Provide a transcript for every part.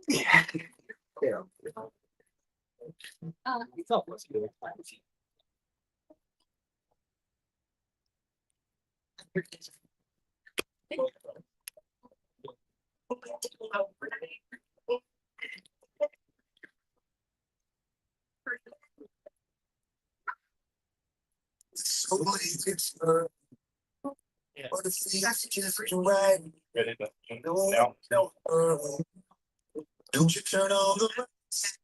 Yeah. Somebody gets hurt. Or the things just right. No, don't you turn on the lights.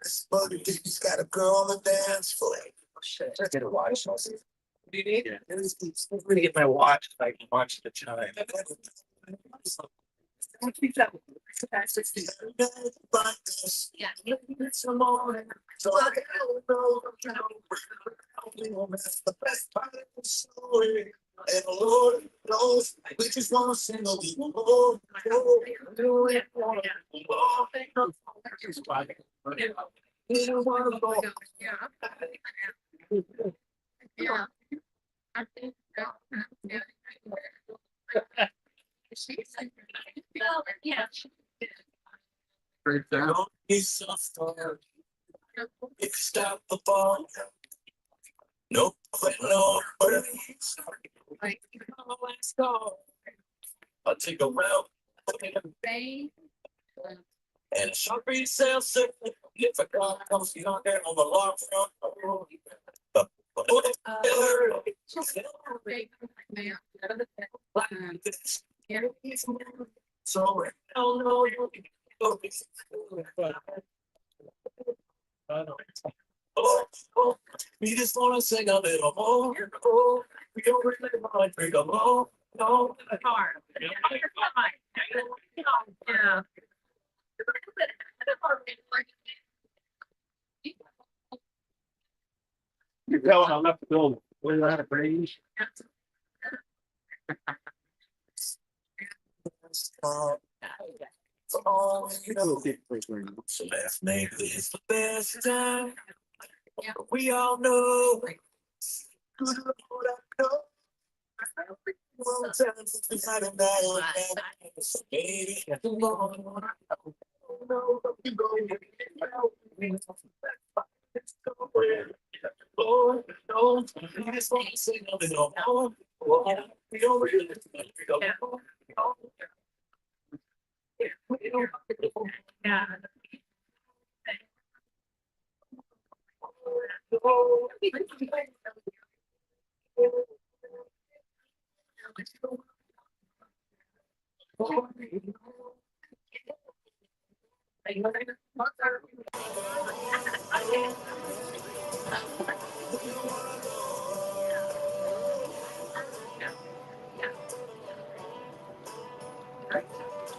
This buddy, he's got a girl on the dance floor. I get a watch. Do you need it? I'm gonna get my watch. I can watch the chime. Yeah. So I don't know. That's the best part of the story. And Lord knows we just want to sing a little more. Do it. Yeah. I think she's like, yeah. Don't be so scared. If you stop the ball, no, no, let's go. I'll take a round. And Sharpie sells it. If a car comes down there on the long front. So, oh no, we just want to sing a little more. We don't really want to drink a more. No, the car. Yeah. You can tell I left the building. We're out of range. So let's make this the best time. We all know.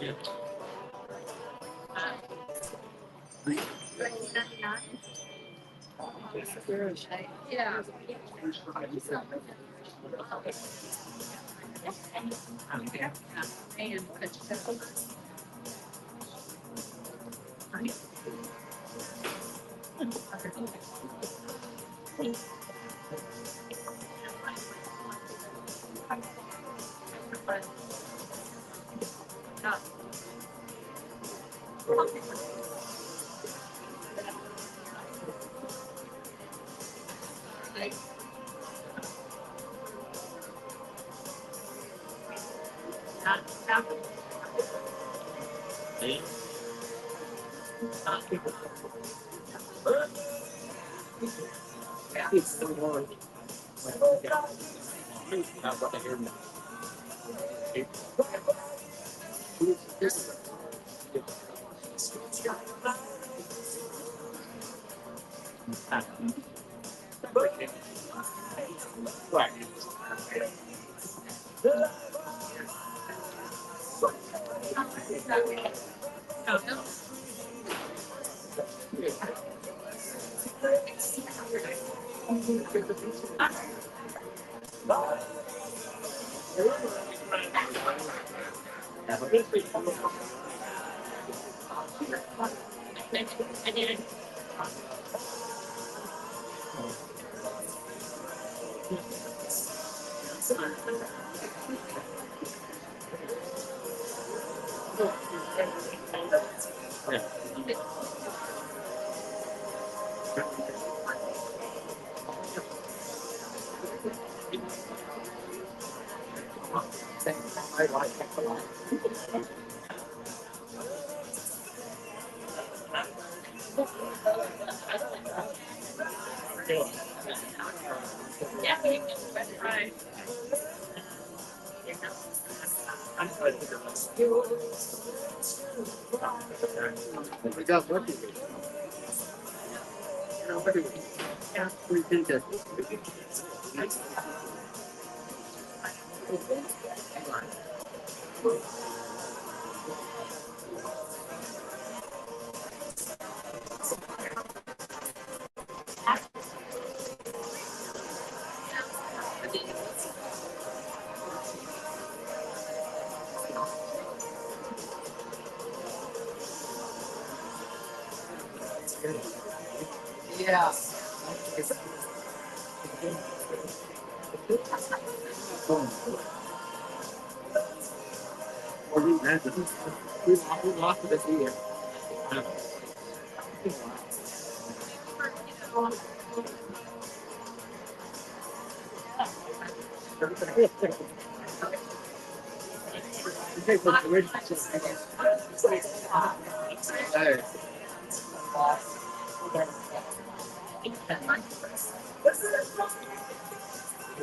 Yeah. Yeah. Yeah.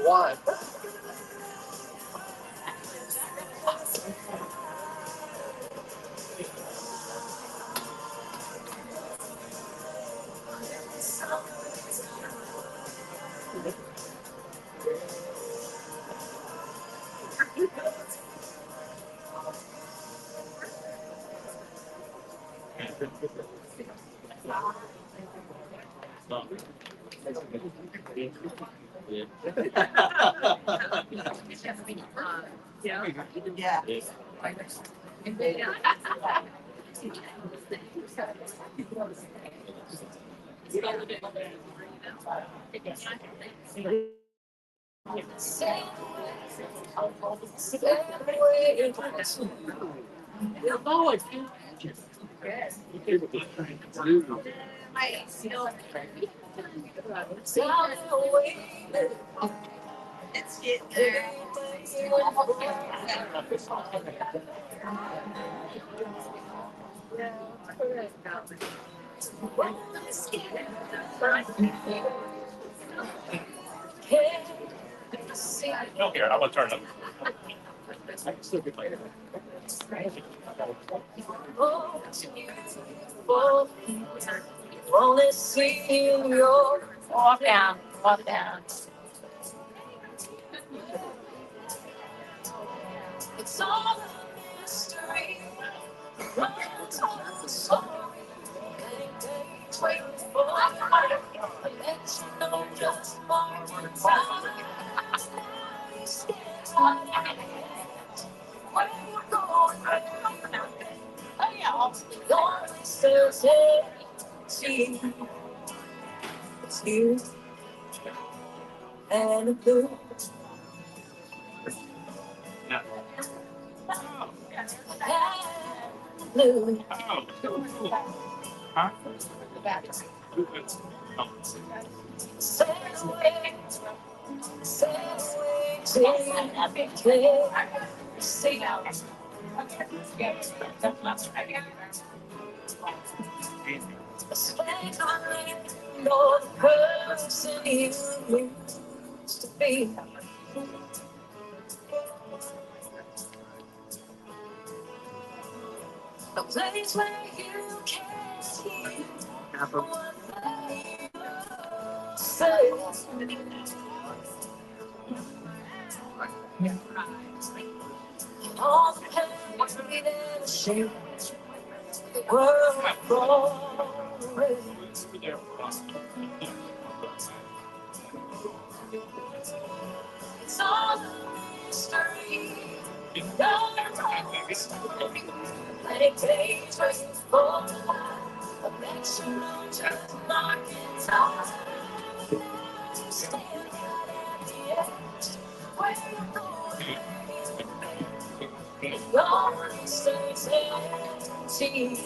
What? No, here, I'm gonna turn them. Only see you. Walk down, walk down. It's all a mystery. Wait for I let you know just one time. Where you going? Oh yeah, your sisters see it's you and the blue. Blue. Huh? Sail away, sail away till be clear. See out. Spend on all the person you used to be. A place where you can't hear what they say. All the pain and shame, the world falling. It's all a mystery. Like days where you fall a connection just markings on. Stand at the edge, where you going? Your stays empty.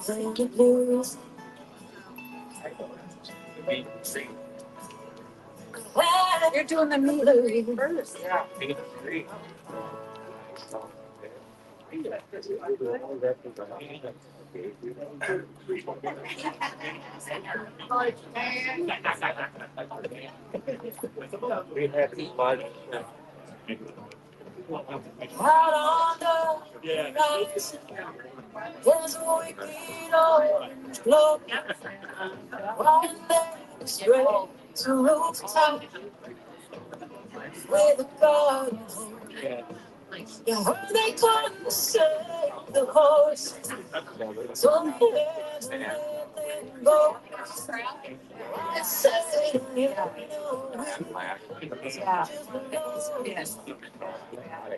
Thank you, blues. You're doing the movie first. Yeah. Out on the horizon, there's a wicked orange glow. One day, straight to rooftop with a garden. You heard they couldn't save the horse. So they had to let them go. I said, you know, yes.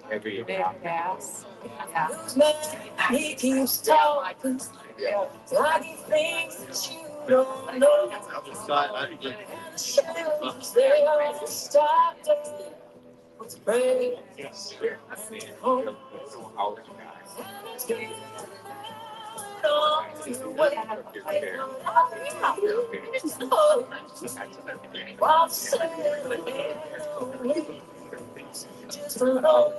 Big gas. Man, he keeps talking. Like he thinks that you don't know. And the shadows, they all stopped it. What's brave? Home. And it's getting on the way. While sailing, just alone.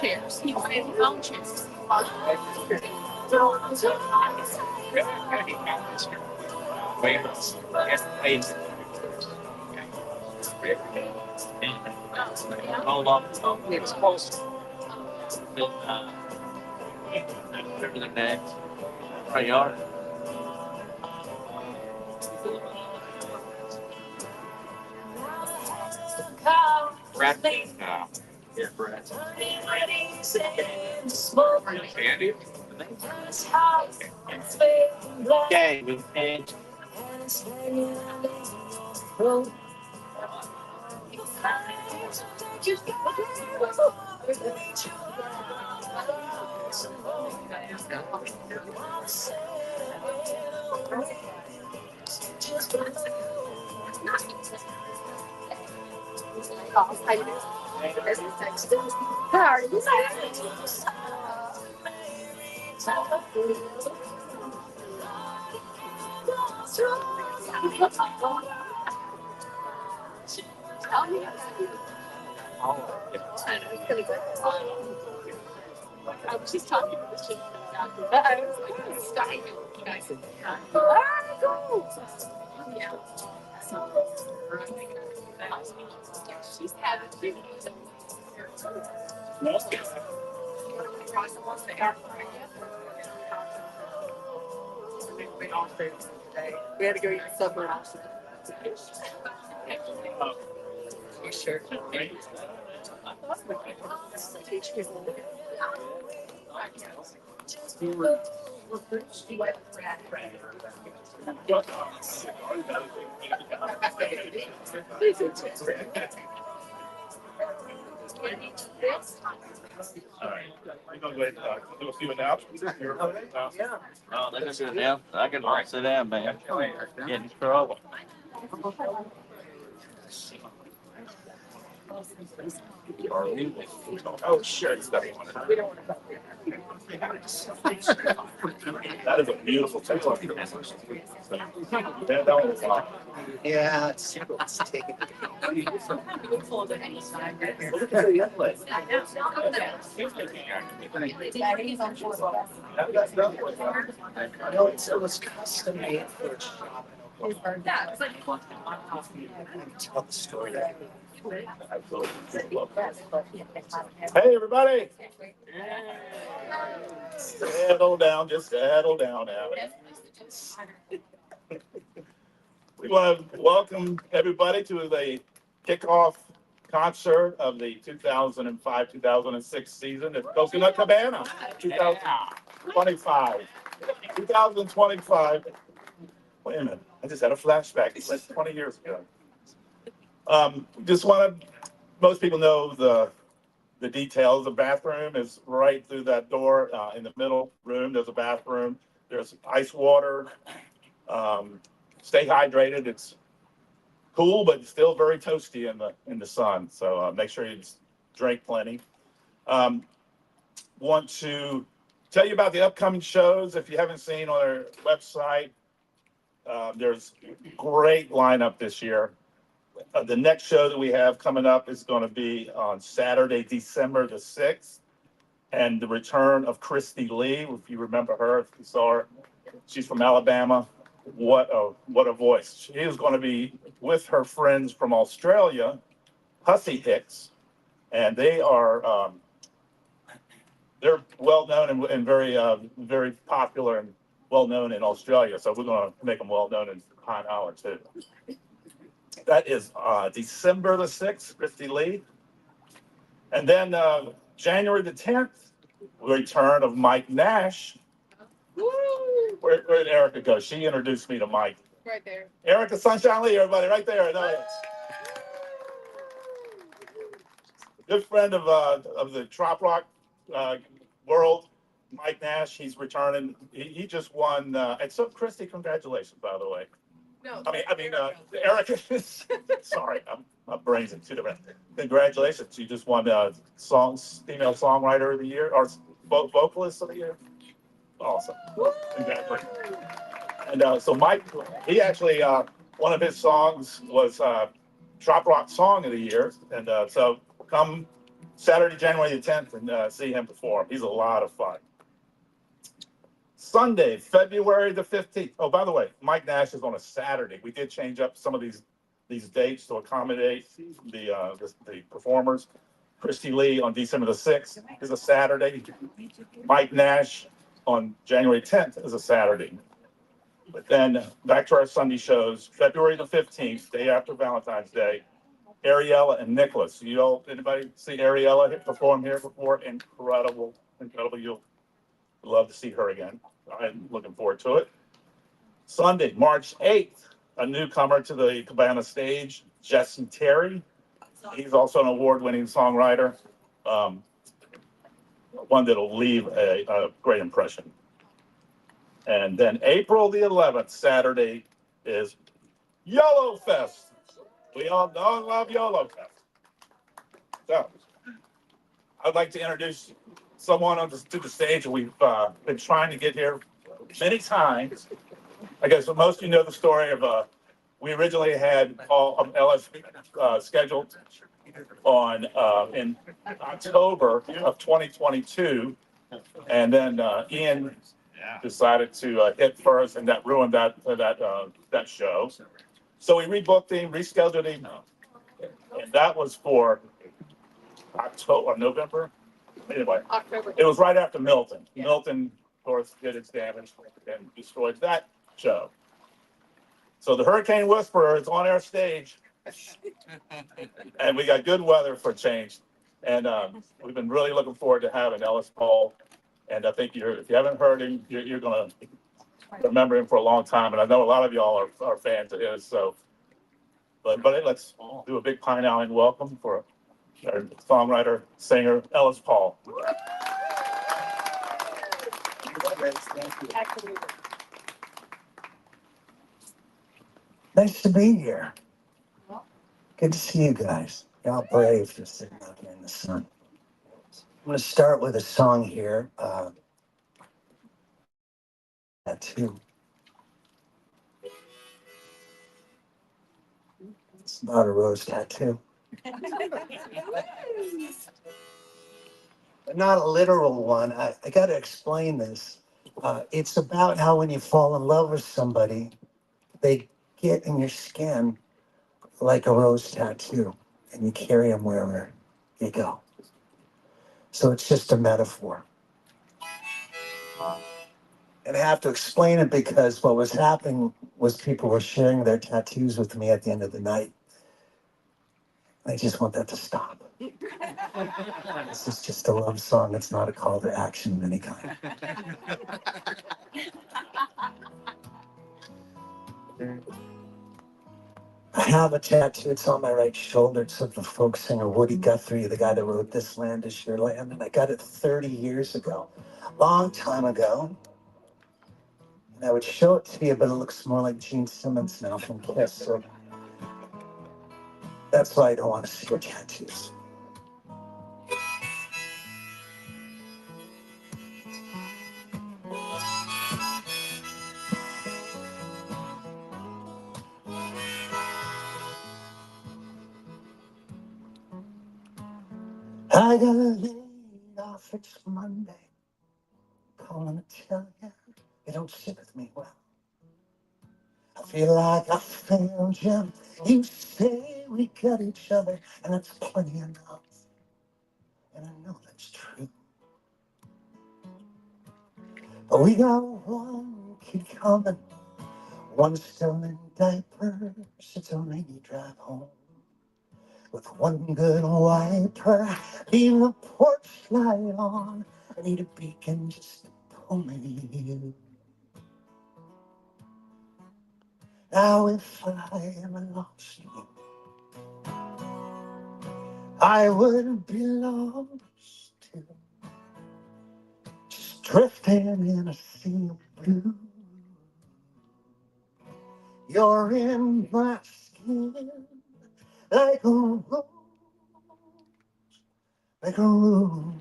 Chairs. He wanted long chairs. How long? It's close. The next. Priority. Brad. Yeah, Brad. Candy? Okay, we paid. I was just talking to the chief about that. I was like, I'm stunning. I said, go. Yeah. So, she's having videos. We had to go eat supper. You sure? All right. We're gonna go ahead and do a few announcements. Yeah. Oh, they're gonna do it now. I can sit down, man. Get in trouble. Oh, sure. It's got one. That is a beautiful textile. That one was long. Yeah, it's taking. I know it was custom made for a shop. Tell the story. Hey, everybody. Settle down, just settle down now. We want to welcome everybody to the kickoff concert of the 2005-2006 season at Coconut Cabana, 2025. 2025. Wait a minute, I just had a flashback. It's like 20 years ago. Just want to, most people know the details. The bathroom is right through that door in the middle room. There's a bathroom. There's ice water. Stay hydrated. It's cool, but still very toasty in the sun. So make sure you drink plenty. Want to tell you about the upcoming shows. If you haven't seen on our website, there's great lineup this year. The next show that we have coming up is going to be on Saturday, December the 6th, and the return of Christy Lee. If you remember her, if you saw her, she's from Alabama. What a voice. She is going to be with her friends from Australia, Hussy Hicks, and they're well known and very popular and well known in Australia. So we're going to make them well known in Pine Island too. That is December the 6th, Christy Lee. And then January the 10th, return of Mike Nash. Where'd Erica go? She introduced me to Mike. Right there. Erica Sunshine Lee, everybody, right there. No, good friend of the trop rock world, Mike Nash. He's returning. He just won. And so, Christy, congratulations, by the way. No. Erica. Sorry, my brain's in two different. Congratulations, you just won female songwriter of the year or vocalist of the year. Awesome. Congratulations. And so Mike, he actually one of his songs was Trop Rock Song of the Year, and so come Saturday, January the 10th, and see him perform. He's a lot of fun. Sunday, February the 15th. Oh, by the way, Mike Nash is on a Saturday. We did change up some of these dates to accommodate the performers. Christy Lee on December the 6th is a Saturday. Mike Nash on January 10th is a Saturday. But then back to our Sunday shows, February the 15th, day after Valentine's Day, Ariella and Nicholas. Anybody see Ariella perform here before? Incredible. You'll love to see her again. I'm looking forward to it. Sunday, March 8th, a newcomer to the Cabana stage, Jesse Terry. He's also an award-winning songwriter, one that'll leave a great impression. And then April the 11th, Saturday, is YOLO Fest. We all know and love YOLO Fest. So, I'd like to introduce someone to the stage that we've been trying to get here many times. I guess most of you know the story of we originally had Paul Ellis scheduled on in October of 2022, and then Ian decided to hit first, and that ruined that show. So we rebooked him, rescheduled him, and that was for October or November. Anyway, October. it was right after Milton. Yeah. Milton, of course, did its damage and destroyed that show. So the Hurricane Whisperer is on our stage, and we got good weather for a change. And we've been really looking forward to having Ellis Paul. And I think if you haven't heard him, you're going to remember him for a long time. And I know a lot of y'all are fans of his. So, but let's do a big Pine Island welcome for our songwriter, singer, Ellis Paul. Nice to be here. Good to see you guys. How brave for sitting out here in the sun. I'm going to start with a song here. Tattoo. It's about a rose tattoo. But not a literal one. I got to explain this. It's about how when you fall in love with somebody, they get in your skin like a rose tattoo, and you carry them wherever you go. So it's just a metaphor. And I have to explain it because what was happening was people were sharing their tattoos with me at the end of the night. I just want that to stop. This is just a love song. It's not a call to action of any kind. I have a tattoo. It's on my right shoulder. It's of the folk singer Woody Guthrie, the guy that wrote This Land Is Your Land. And I got it 30 years ago, long time ago. And I would show it to you, but it looks more like Gene Simmons now from Kiss. So that's why I don't want to see your tattoos. I got laid off, it's Monday. Calling to tell you, you don't sit with me well. I feel like I failed you. You say we got each other, and that's plenty enough. And I know that's true. But we got one kid coming, one still in diapers. It's a rainy drive home. With one good wiper, leave the porch light on. I need a beacon just to pull me to you. Now if I ever lost you, I would be lost too. Just drifting in a sea of blue. You're in my skin like a rose, like a rose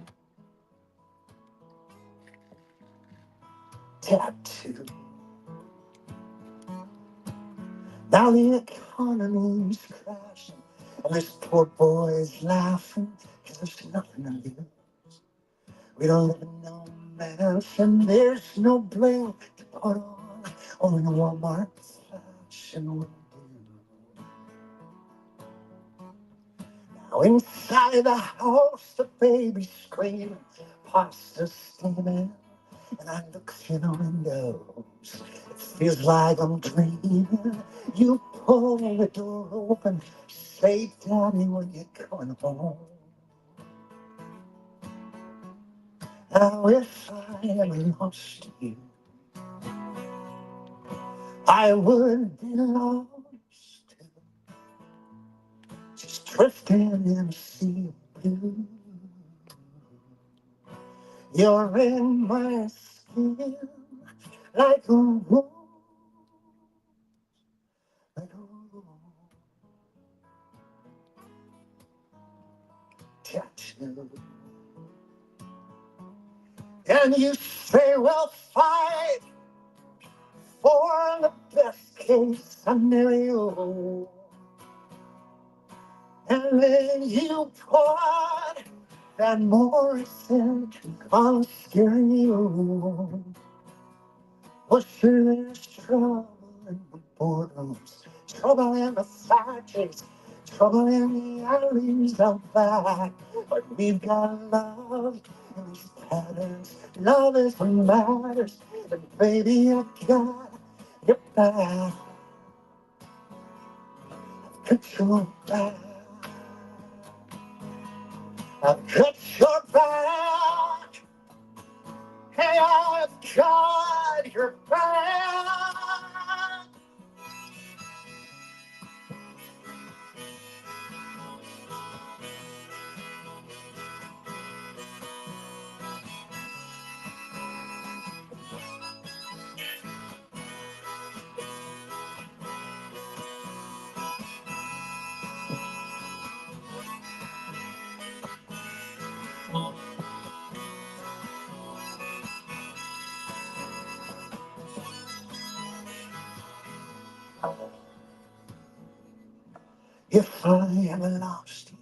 tattoo. Now the economy's crashing, and this poor boy's laughing, 'cause there's nothing to lose. We don't live in no mansion, there's no bling to put on, only the Walmart fashion will do. Now inside the house, the baby's screaming, pasta's steaming, and I look through the windows. It feels like I'm dreaming. You pull the door open, say, Daddy, when you're coming home. Now if I ever lost you, I would be lost too. Just drifting in a sea of blue. You're in my skin like a rose, like a rose tattoo. And you say, well, fight for the best case scenario. And then you put that Morrison on stereo. Well, sure, there's trouble in the boardrooms, trouble in the factories, trouble in the alleys out back. But we've got love in these patterns. Love is what matters. And baby, I got your back. Got your back. I've got your back. Hey, I've got your back. If I ever lost you,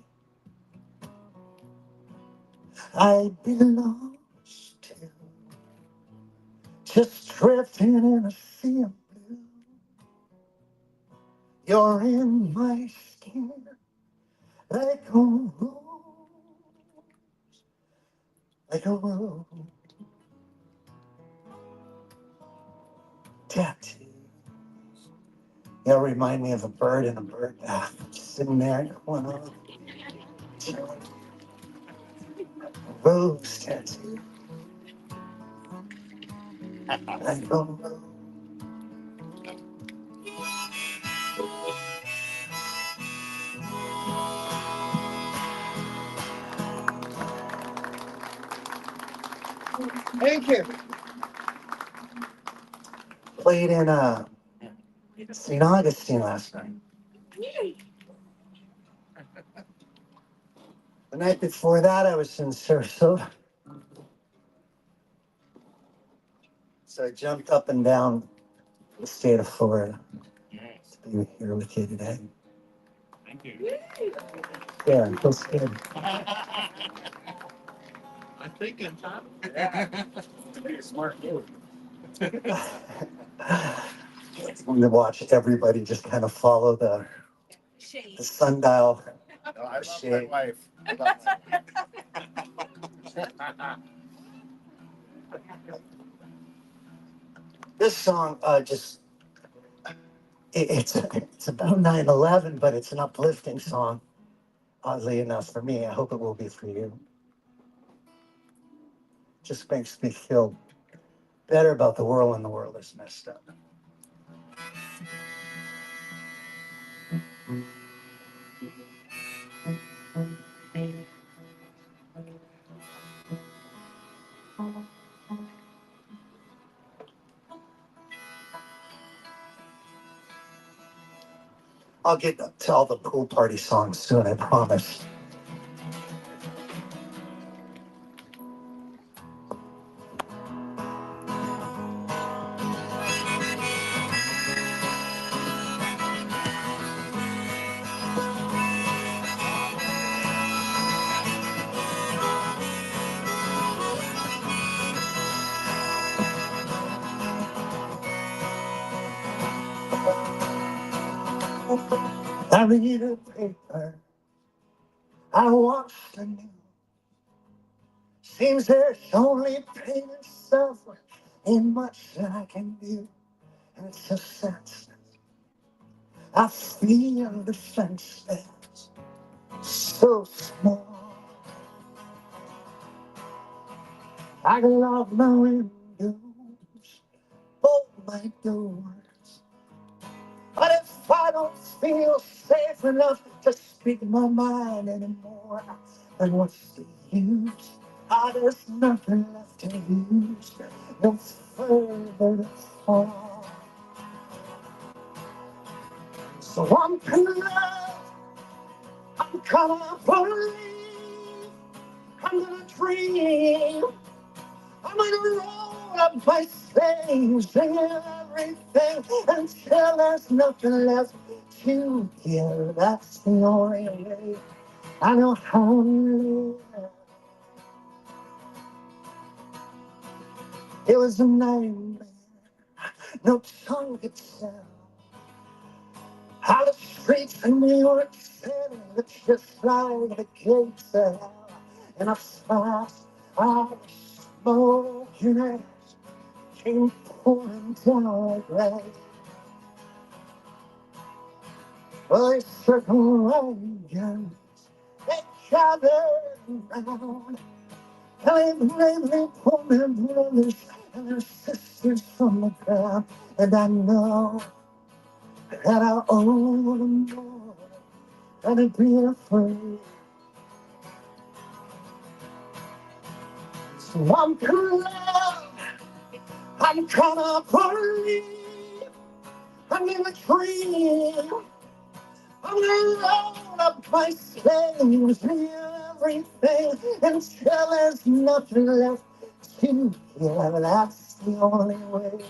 I'd be lost too. Just drifting in a sea of blue. You're in my skin like a rose, like a rose. Tattoo. You'll remind me of a bird in a bird bath. Sitting there, one on a rose tattoo. Like a rose. Thank you. Played in St. Augustine last night. The night before that, I was in Sarasota. So I jumped up and down the state of Florida to be here with you today. Thank you. Yeah, it feels good. I'm thinking, Tom. Yeah. You're a smart dude. I'm gonna watch everybody just kind of follow the sundial. No, I love Shade. my wife. I love This song it's about 9/11, but it's an uplifting song. Oddly enough, for me, I hope it will be for you. Just makes me feel better about the world when the world is messed up. I'll get to all the pool party songs soon, I promise. I read a paper, I watch the news. Seems there's only pain and suffering, ain't much that I can do. And it's a sense I feel defenseless, so small. I lock my windows, bolt my doors. But if I don't feel safe enough to speak my mind anymore, then what's the use? There's nothing left to lose, no further to fall. So I'm gonna, I'm gonna believe, I'm gonna dream, I'm gonna roll up my sleeves and everything until there's nothing left to give. That's the only way I know how to live. It was a nightmare, no tongue could tell how the streets of New York City look just like the gates of hell. And I fast, I was smoking ash, came pouring down like rain. Well, they circled wagons, they gathered around, and they bravely pulled their brothers and their sisters from the ground. And I know that I owe them more than to be afraid. So I'm gonna, I'm gonna believe, I'm gonna dream, I'm gonna roll up my sleeves, feel everything until there's nothing left to give. That's the only way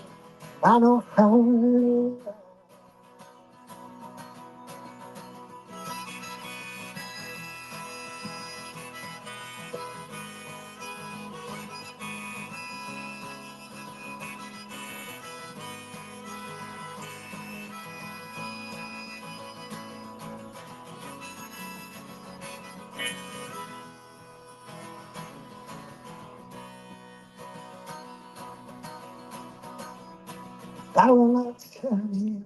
I know how to live. I will not tell you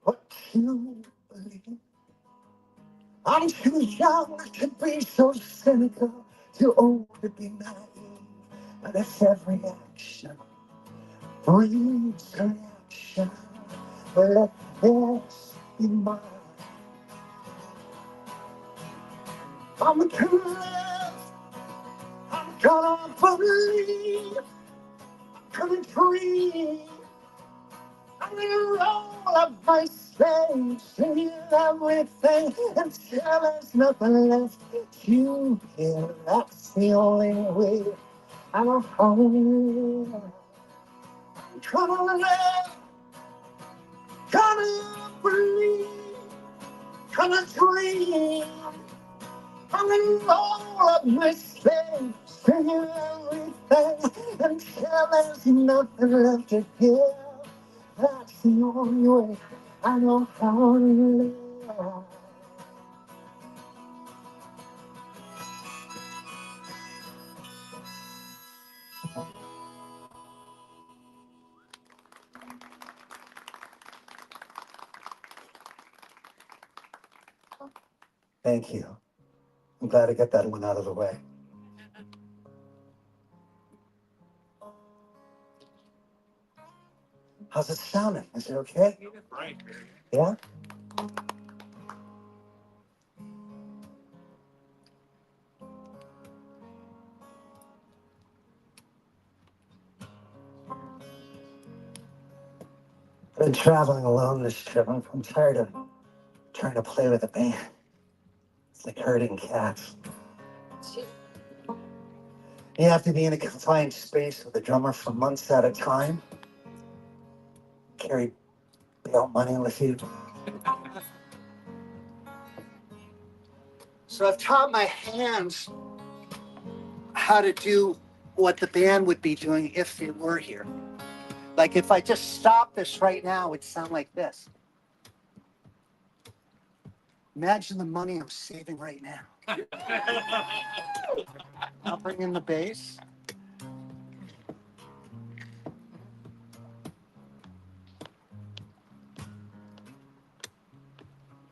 what to believe. I'm too young to be so cynical, too old to be naive. But if every action breeds a reaction, let this be mine. I'm gonna live, I'm gonna believe, I'm gonna dream. I'm gonna roll up my sleigh, singing everything until there's nothing left to hear. That's the only way I'm home. I'm gonna live, gonna believe, gonna dream. I'm gonna roll up my sleigh, singing everything until there's nothing left to hear. That's the only way I know how to live. Thank you. I'm glad to get that one out of the way. How's it sounding? Is it okay? Right. Yeah? I've been traveling alone this trip. I'm tired of trying to play with a band. It's like herding cats. You have to be in a confined space with a drummer for months at a time. Carry bail money with you. So I've taught my hands how to do what the band would be doing if they were here. Like if I just stop this right now, it would sound like this. Imagine the money I'm saving right now. I'll bring in the bass.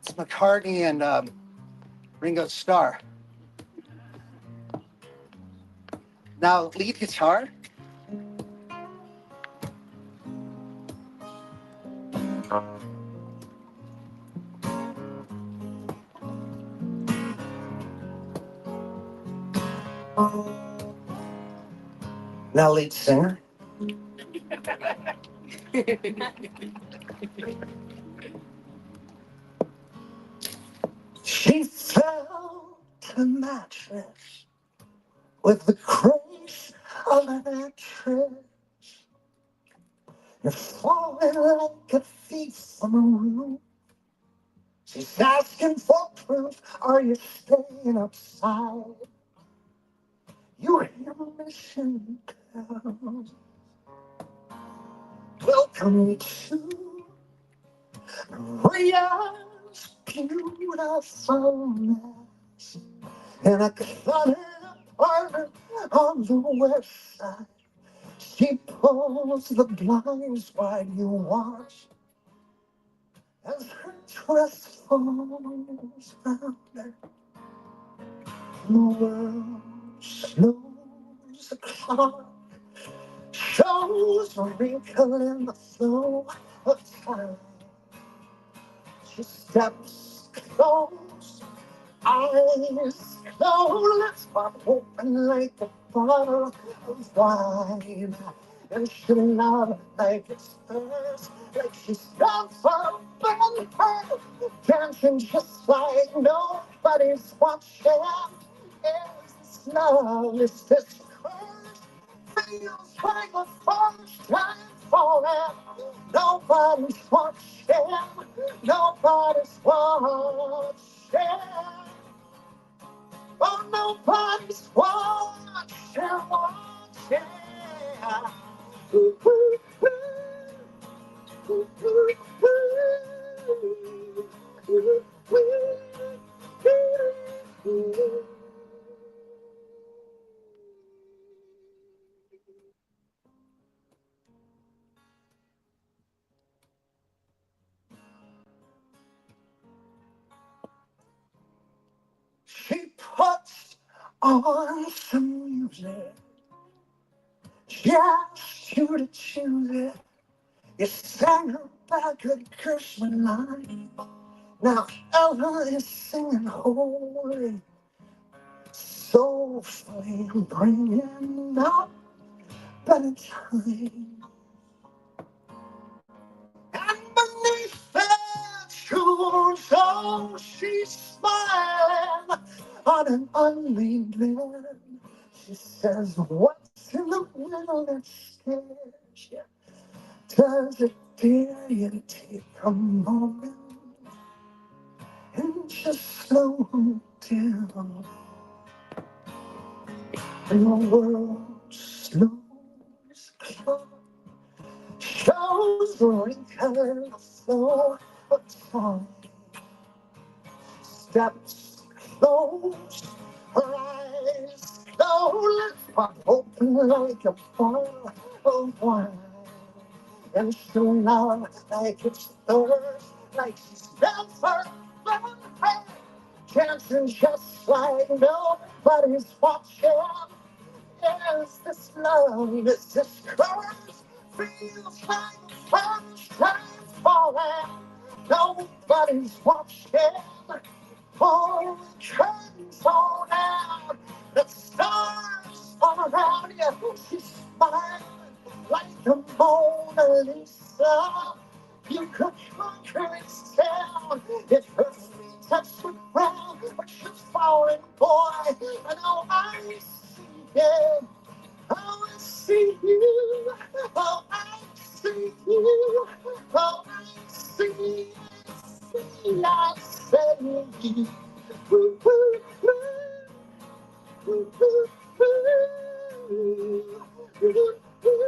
It's McCartney and Ringo Starr. Now lead guitar. Now lead singer. She fell to mattress with the grace of an actress. You're falling like a thief from a room. She's asking for proof. Are you staying upside? You're your mission, girl. Welcome to Ria's beautiful mess. In a cluttered apartment on the west side. She pulls the blinds wide, you watch as her dress falls around her. The world slows the clock, shows a wrinkle in the flow of time. She steps close, eyes closed, lips pop open like a bottle of wine. And she loves like it's hers, like she's done for her, dancing just like nobody's watching. Is this love? Is this curse? Feels like the first time for it. Nobody's watching. Nobody's watching. Oh, nobody's watching, watching. Ooh, ooh, ooh, ooh, ooh, ooh, ooh, ooh. on some music. Just you to choose it. You sang about good Christmas line. Now Ella is singing holy, soulfully bringing up better time. And beneath that shoes, she's smiling on an unnamed land. She says, what's in the middle that scares you? Does it dare you to take a moment and just slow down? And the world slows close, shows wrinkles so time. Steps close, her eyes closed, but open like a bottle of wine. And soon now, like it's thirst, like she's never been had. Dancing just like nobody's watching. Is this love? Is this curse? Feels like first time falling. Nobody's watching. All the curtains all down. The stars all around you. She's smiling like the Mona Lisa. You could conquer this town if her feet touched the ground, but she's falling, boy. And oh, I see it. Oh, I see you. Oh, I see you. Oh, I see. I say you. Woo, woo, woo. Woo, woo, woo. Woo, woo, woo.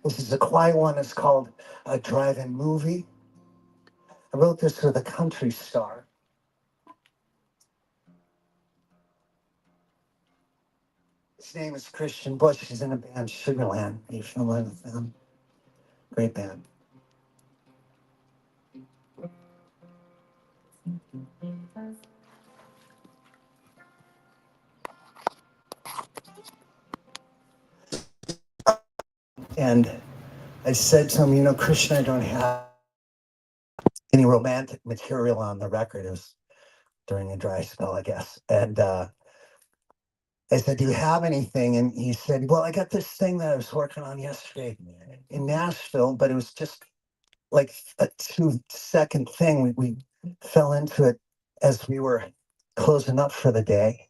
This is a quiet one. It's called A Drive-In Movie. I wrote this for the country star. His name is Christian Bush. He's in a band, Sugarland. Are you familiar with them? Great band. And I said to him, you know, Christian, I don't have any romantic material on the record. It was during a dry spell, I guess. And I said, do you have anything? And he said, well, I got this thing that I was working on yesterday in Nashville, but it was just like a 2-second thing. We fell into it as we were closing up for the day.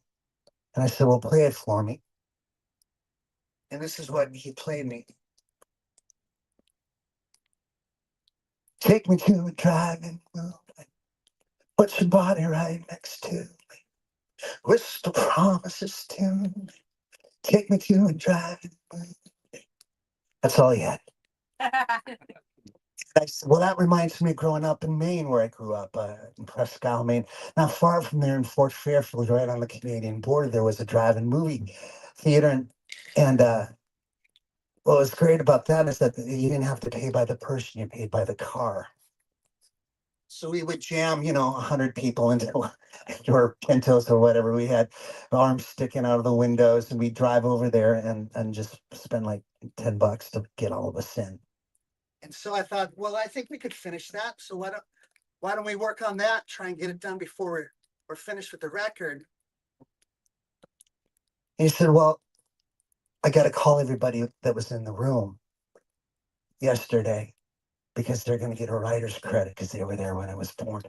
And I said, well, play it for me. And this is what he played me. Take me to a drive-in movie. Put your body right next to me. Whisper promises to me. Take me to a drive-in movie. That's all he had. I said, well, that reminds me of growing up in Maine, where I grew up, in Presque Isle, Maine. Not far from there in Fort Fairfield, right on the Canadian border, there was a drive-in movie theater. And what was great about that is that you didn't have to pay by the person, you paid by the car. So we would jam, 100 people into or Pintos or whatever. We had arms sticking out of the windows, and we'd drive over there and just spend like $10 to get all of us in. And so I thought, well, I think we could finish that. So why don't we work on that? Try and get it done before we're finished with the record. And he said, well, I got to call everybody that was in the room yesterday because they're going to get a writer's credit because they were there when I was born.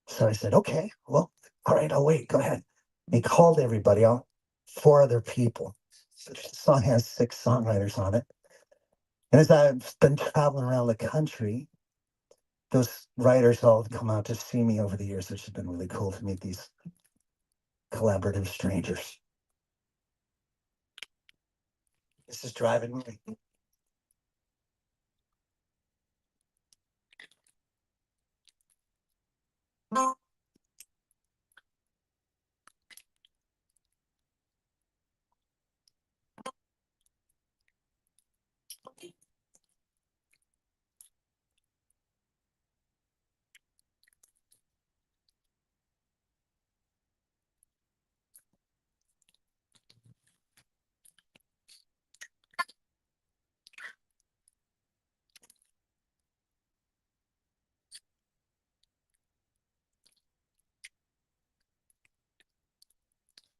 So I said, okay, well, all right, I'll wait. Go ahead. And he called everybody out, 4 other people. So the song has 6 songwriters on it. And as I've been traveling around the country, those writers all come out to see me over the years, which has been really cool to meet these collaborative strangers. This is driving me.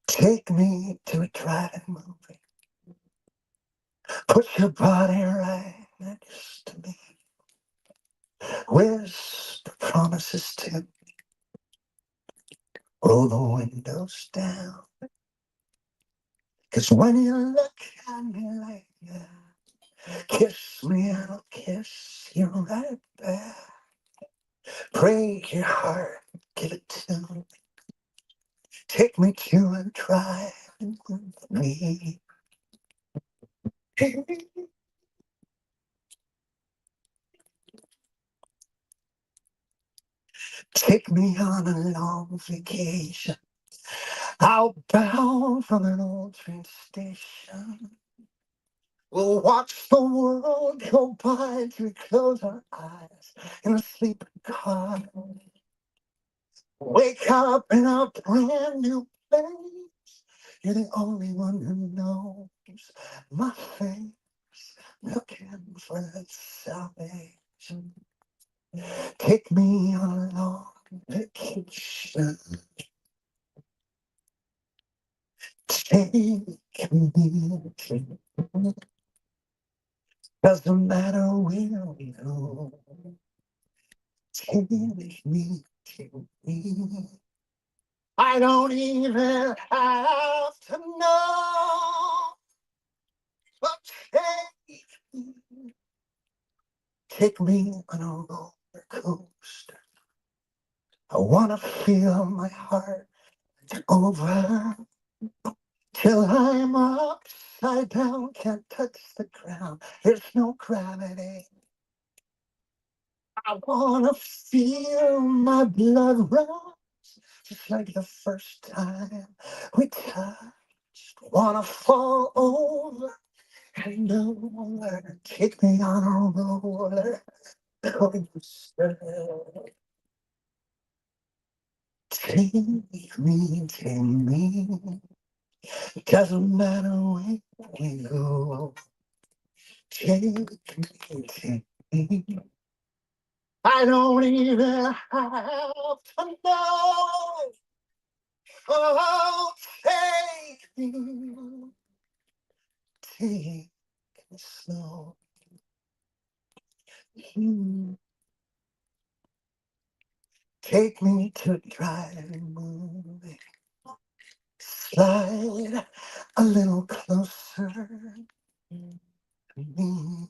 Take me to a drive-in movie. Put your body right next to me. Whisper promises to roll the windows down. 'Cause when you look at me like that, kiss me and I'll kiss you right back. Break your heart, give it to me. Take me to a drive-in movie. Take me on a long vacation. Outbound from an old train station. We'll watch the world go by till we close our eyes in a sleeping car. Wake up in a brand new place. You're the only one who knows my face. Looking for salvation. Take me on a long vacation. Take me to, doesn't matter where we go. Take me to me. I don't even have to know. But take me on a roller coaster. I wanna feel my heart over till I'm upside down, can't touch the ground. There's no gravity. I wanna feel my blood rise, just like the first time we touched. Wanna fall over and over. Take me on a roller coaster. Take me. Doesn't matter where we go. Take me. I don't even have to know. Oh, take me. Take me slow. Take me to a drive-in movie. Slide a little closer to me.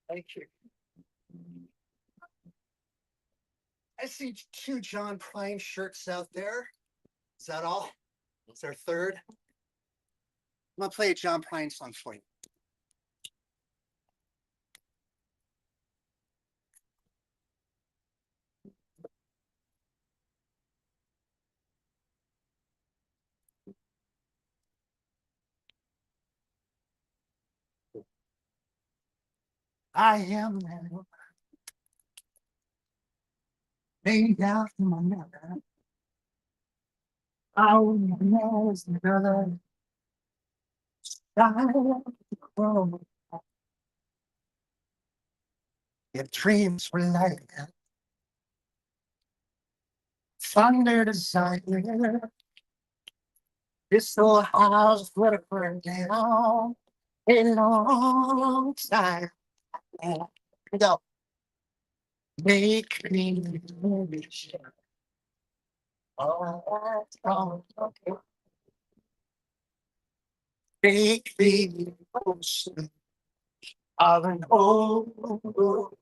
Thank you. I see 2 John Prine shirts out there. Is that all? Is there a third? I'm gonna play a John Prine song for you. I am made out in my mother. I was brother. Your dreams were like thunder desire. This whole house would have burned down. a long time. Go. Make me wish. Oh, okay. Make me ocean of an old.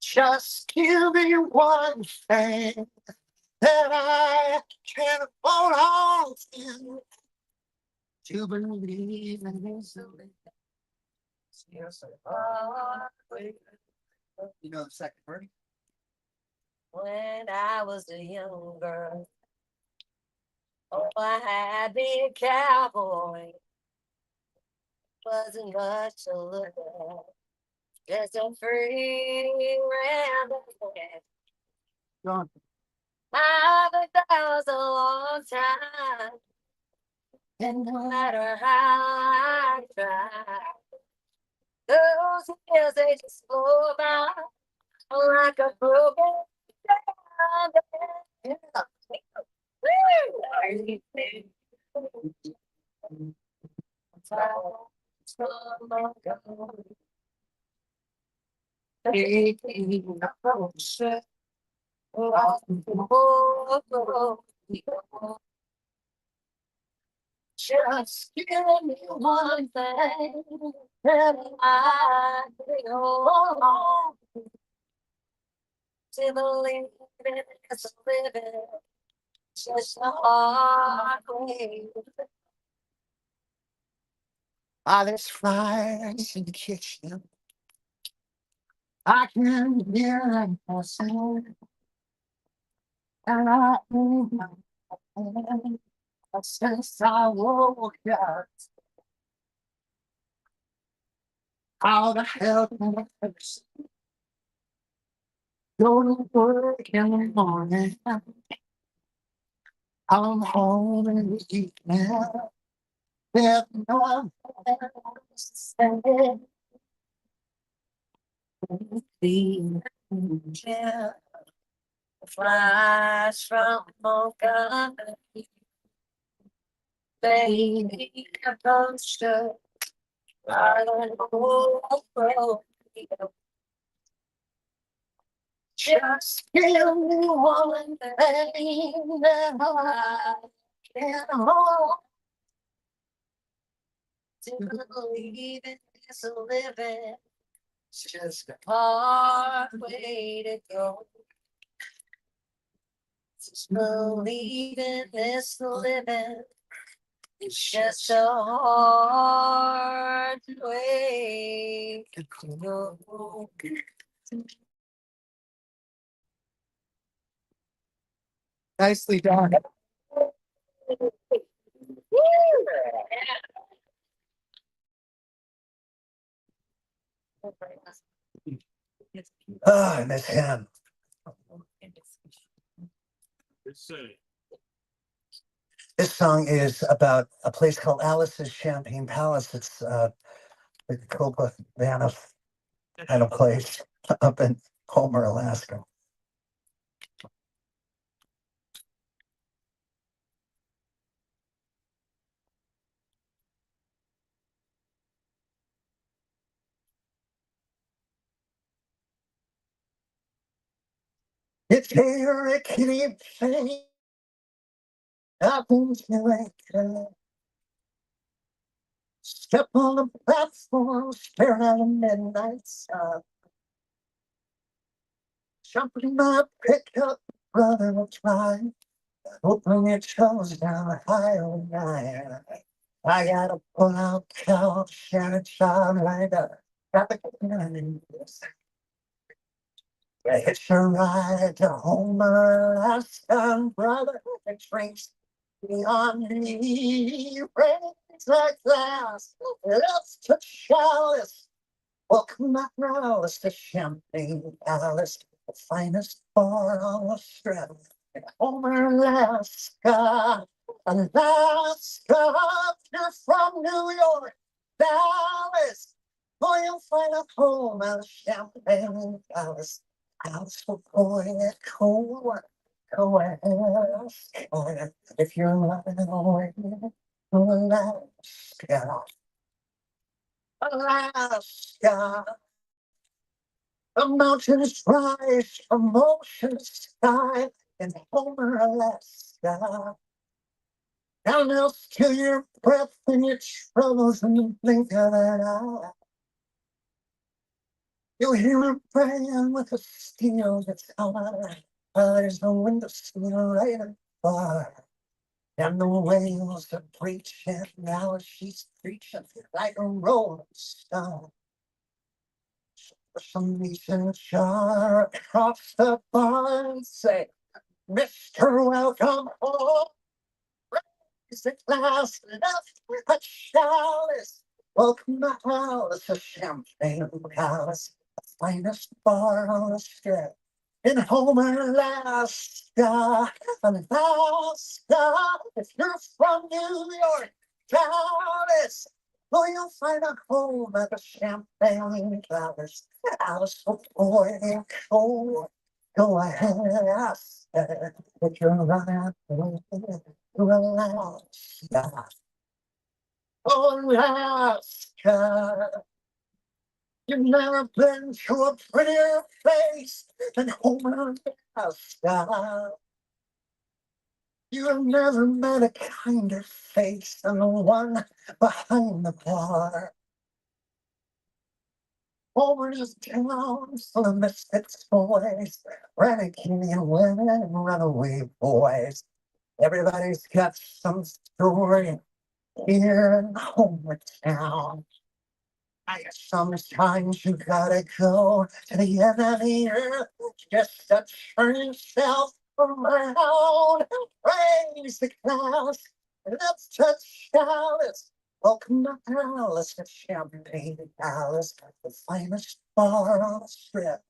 Just give me one thing that I can hold on to believe in this. Yes, you know the second verse? When I was a young girl, oh, I had been a cowboy. Wasn't much to look at. Just a free rambling. Gone. But that was a long time. And no matter how I try, those years they just go by like a broken down. Yeah. Just give me one thing that I can hold on to believe in this living. Just a hard way. There's fires in the kitchen. I can hear them passing, and I move my hand. Since I woke up, how the hell can I fix it? Go to work in the morning. I'm home in the evening. There's no one else to say. The angel flies from Montgomery. Baby, a poster. I don't know. Just give me one thing that I can hold to believe in this living. It's just a hard way to go. Just believe in this living. It's just a hard way to go. Nicely done. I miss him. This song is about a place called Alice's Champagne Palace. It's the Coconut Cabana kind of place up in Homer, Alaska. It's here, it keeps saying, nothing's like that. Step on the platform, staring at a midnight sun. Jumping my pickup, brother will try. Hoping it shows down higher night. I gotta pull out couch and a child like that. Got the kindness. Hitch a ride to Homer, Alaska, brother. It drinks beyond me. Rains like glass. Let's to chalice. Welcome back, Alice, to Champagne Palace, the finest bar on the strip. In Homer, Alaska, Alaska, you're from New York, Dallas. Boy, you'll find a home at Champagne Palace. House for boy at cold, go ask if you're running away. Alaska, Alaska. The mountains rise from ocean to sky in Homer, Alaska. Down they'll steal your breath and your troubles in the blink of an eye. You'll hear a band with a steel guitar. There's no window sill right far. And the whales are preaching, now she's preaching like a rolling stone. For some reason, jar across the bar and say, Mr. Welcome home. Raise the glass, left a chalice. Welcome to house, a champagne palace, the finest bar on the strip. In Homer, Alaska, Alaska. If you're from New York, Dallas, well, you'll find a home at the Champagne Palace. Alice will pour in cold. Go ahead, ask her if you're running to Alaska. Oh, Alaska. You've never been to a prettier face than Homer, Alaska. You've never met a kinder face than the one behind the bar. Homer's town full of misfits boys, renegade women and runaway boys. Everybody's got some story here in Homer town. Sometimes you gotta go to the end of the earth just to turn yourself around. Raise the glass, let's touch Alice. Welcome to Alice, the Champagne Palace, the finest bar on the strip.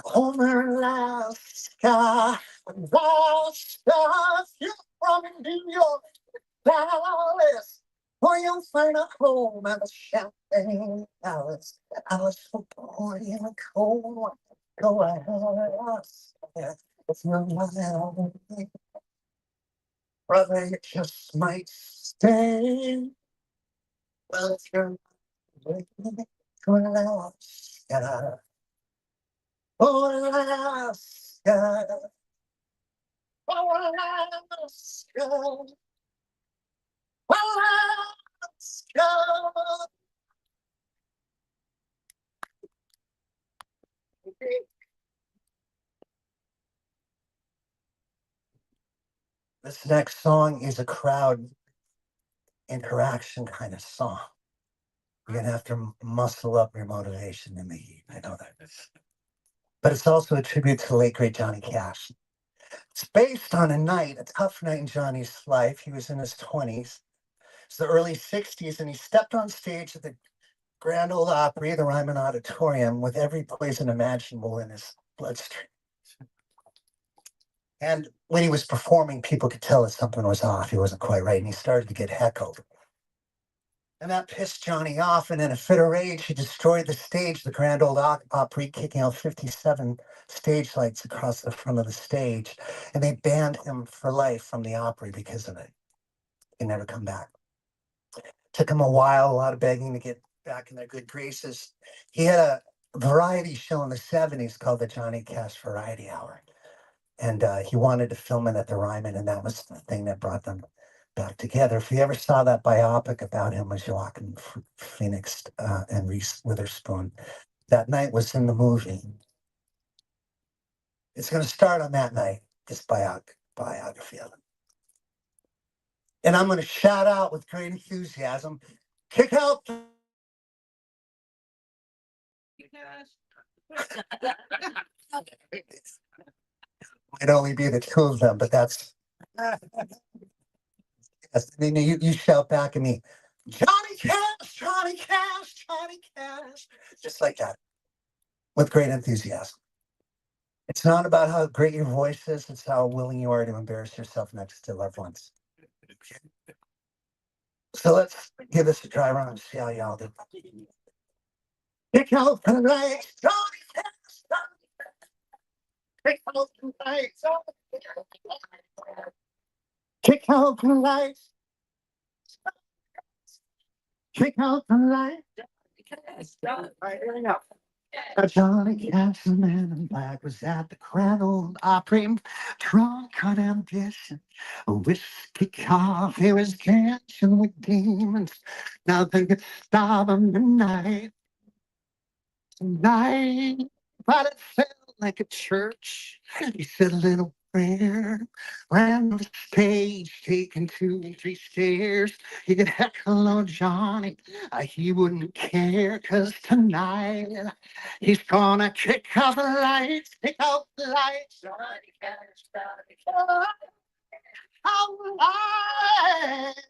Homer, Alaska, Alaska, if you're from New York, Dallas. Or you'll find a home at a Champagne Palace. Alice will pour you a cold one. Go ahead, ask her if you're not out. Brother, you just might stay. Well, if you're waiting for Alaska. Oh, Alaska. Oh, Alaska. Alaska. This next song is a crowd interaction kind of song. You're gonna have to muscle up your motivation in the heat. I know that. But it's also a tribute to the late great Johnny Cash. It's based on a tough night in Johnny's life. He was in his 20s. It's the early 60s, and he stepped on stage at the Grand Ole Opry, the Ryman Auditorium, with every poison imaginable in his bloodstream. And when he was performing, people could tell that something was off. He wasn't quite right, and he started to get heckled. And that pissed Johnny off, and in a fit of rage, he destroyed the stage, the Grand Ole Opry, kicking out 57 stage lights across the front of the stage. And they banned him for life from the Opry because of it. He never come back. Took him a while, a lot of begging to get back in their good graces. He had a variety show in the 70s called the Johnny Cash Variety Hour. And he wanted to film it at the Ryman, and that was the thing that brought them back together. If you ever saw that biopic about him with Joaquin Phoenix and Reese Witherspoon, that night was in the movie. It's going to start on that night, this biography of him. And I'm going to shout out with great enthusiasm, kick out. Might only be the two of them, but that's. You shout back at me, Johnny Cash, Johnny Cash, Johnny Cash, just like that, with great enthusiasm. It's not about how great your voice is, it's how willing you are to embarrass yourself next to loved ones. So let's give this a try run and see how y'all do. Kick out the lights, Johnny Cash, Johnny Cash. Kick out the lights, kick out the lights. Kick out the light. Right, here we go. Johnny Cash, the man in black, was at the Grand Ole Opry, drunk on ambition, a whiskey coffee was dancing with demons. Nothing could stop him tonight, but it felt like a church. He said a little prayer, ran on the stage, taking 2 and 3 stairs. He could heckle on Johnny, he wouldn't care, 'cause tonight he's gonna kick out the lights, kick out the lights. Johnny Cash, Johnny Cash, out the lights,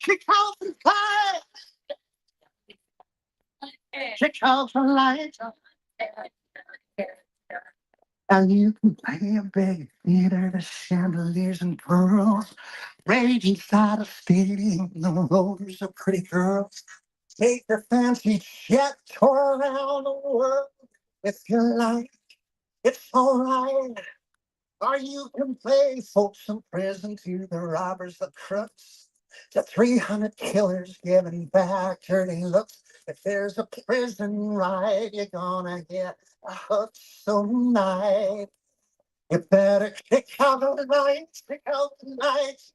kick out the lights. Kick out the lights. And you can play a big theater, the chandeliers and pearls. Rage inside a stadium, the roars of pretty girls. Take the fancy jet tour around the world. If you like, it's alright. Or you can play folks in prison, to the robbers, the crooks, the 300 killers giving back dirty looks. If there's a prison ride, you're gonna get a hook so night. You better kick out the lights, kick out the lights.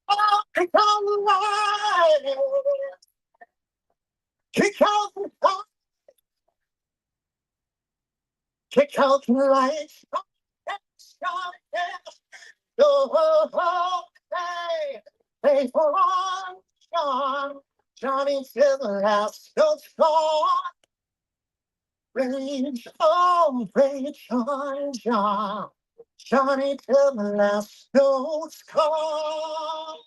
Oh, kick out the lights. Kick out the lights. Kick out the lights. Hey, hey, for on, John. Johnny to the last note's gone. Rage on, John. Johnny to the last note's gone.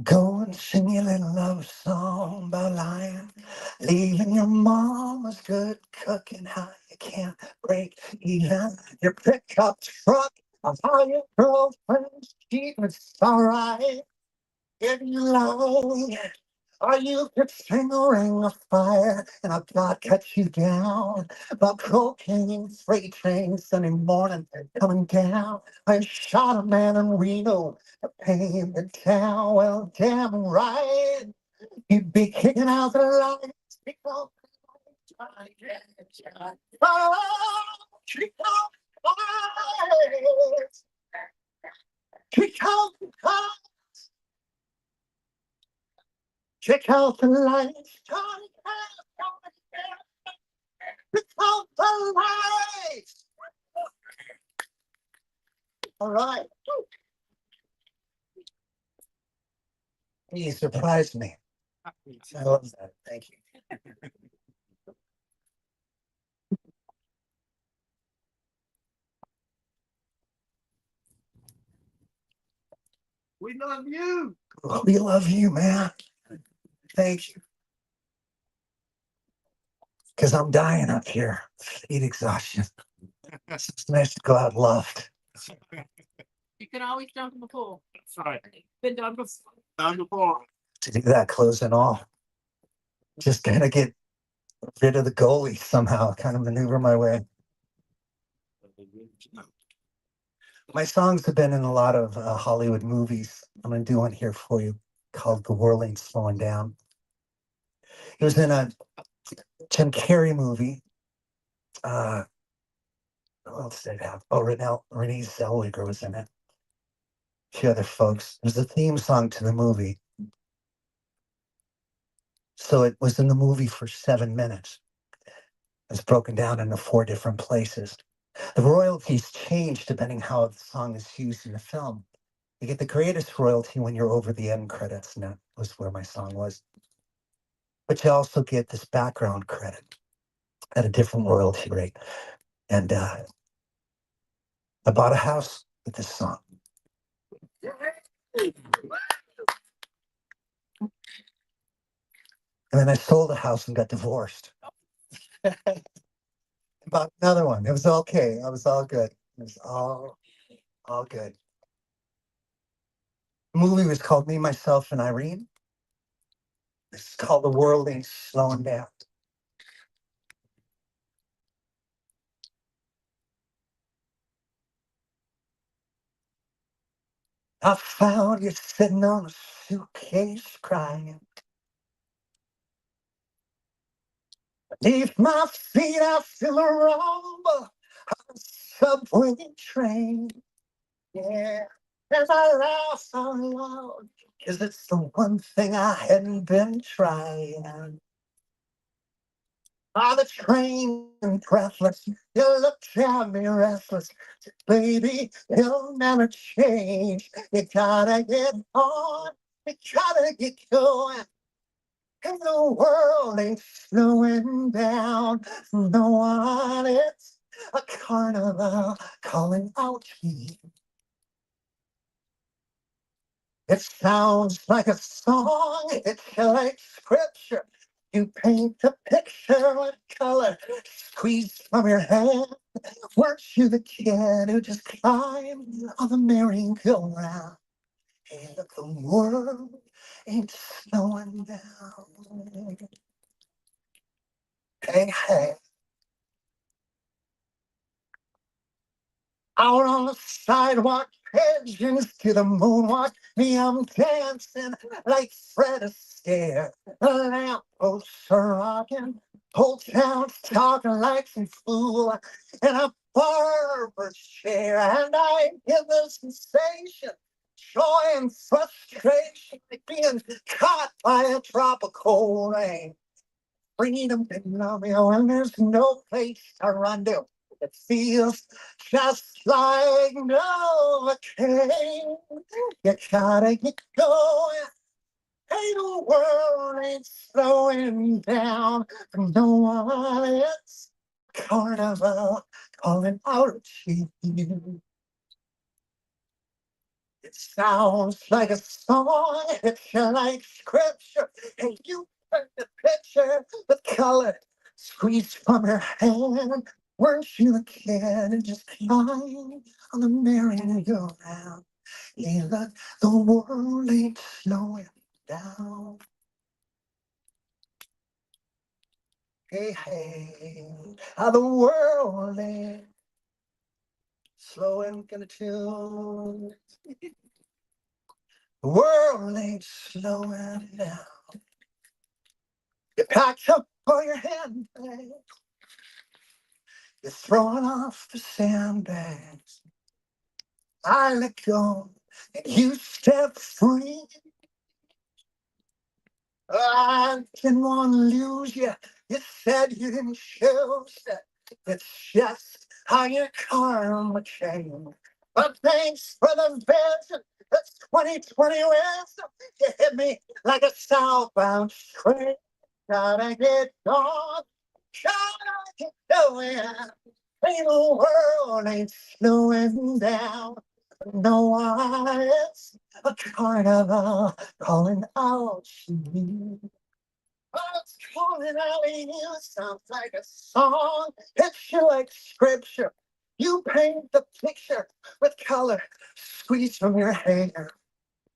Go and sing your little love song about lying, leaving your mama's good cooking, how you can't break even your pickup truck, of how your girlfriend's cheap. It's alright if you lie, or you could sing a ring of fire and a God cut you down. But cocaine freight train Sunday morning coming down. I shot a man in Reno to pay the town. Well, damn right, he'd be kicking out the lights. Kick out the lights. Oh, kick out the lights. Kick out the lights. Check out the lights. Check out the lights. All right. You surprised me. I love that. Thank you. We love you. We love you, man. Thank you. Because I'm dying up here. Eat exhaustion. It's nice to go out loved. You can always jump in the pool. Sorry. Been done before. Done before. To do that, clothes and all. Just kind of get rid of the goalie somehow, kind of maneuver my way. My songs have been in a lot of Hollywood movies. I'm going to do one here for you called The World Ain't Slowing Down. It was in a Jim Carrey movie. What else did it have? Oh, Renee Zellweger was in it. A few other folks. It was the theme song to the movie. So it was in the movie for 7 minutes. It's broken down into 4 different places. The royalties change depending how the song is used in the film. You get the greatest royalty when you're over the end credits, and that was where my song was. But you also get this background credit at a different royalty rate. And I bought a house with this song. And then I sold the house and got divorced. About another one. It was okay. It was all good. It was all good. The movie was called Me, Myself, and Irene. It's called The World Ain't Slowing Down. I found you sitting on a suitcase crying. Beneath my feet, I feel a rumble of a subway train. Yeah, as I laugh out loud, 'cause it's the one thing I hadn't been trying. On the train and breathless, you look at me restless. Baby, you'll never change. You gotta get on, you gotta get going. And the world ain't slowing down. No one, it's a carnival calling out to you. It sounds like a song, it's like scripture. You paint the picture with color, squeezed from your hand. Weren't you the kid who just climbed on the merry-go-round? And the world ain't slowing down. Hey, hey. Out on the sidewalk, pigeons to the moonwalk. Me, I'm dancing like Fred Astaire. The lampposts are rocking, whole town's talking like some fool. In a barber's chair, and I get the sensation, joy and frustration, like being caught by a tropical rain. Freedom can love you when there's no place to run to. It feels just like Novocaine. You gotta get going. Hey, the world ain't slowing down. No one is carnival calling out to you. It sounds like a song, it's like scripture, and you paint the picture with color squeezed from your hand. Weren't you a kid and just climbed on the merry-go-round? Yeah, look, the world ain't slowing down. Hey, hey, how the world ain't slowing down. The world ain't slowing down. You packed up all your handbags. You're throwing off the sandbags. I let go and you step free. I didn't want to lose you. You said you didn't choose it. It's just how your karma changed. But thanks for the vision. That's 2020 wisdom. You hit me like a southbound train. Gotta get on. Gotta get going. Ain't the world ain't slowing down. No one is a carnival calling out to me. What's calling out to you sounds like a song. Picture like scripture. You paint the picture with color squeezed from your hair.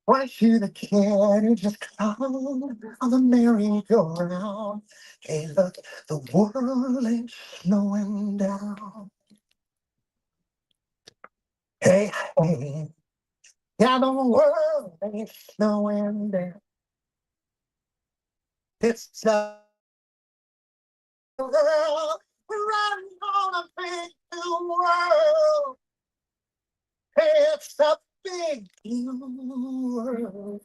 Weren't you the kid who just climbed on the merry-go-round? Hey, look, the world ain't slowing down. Hey, hey, yeah, the world ain't slowing down. It's a world, we're riding on a big new world. It's a big new world.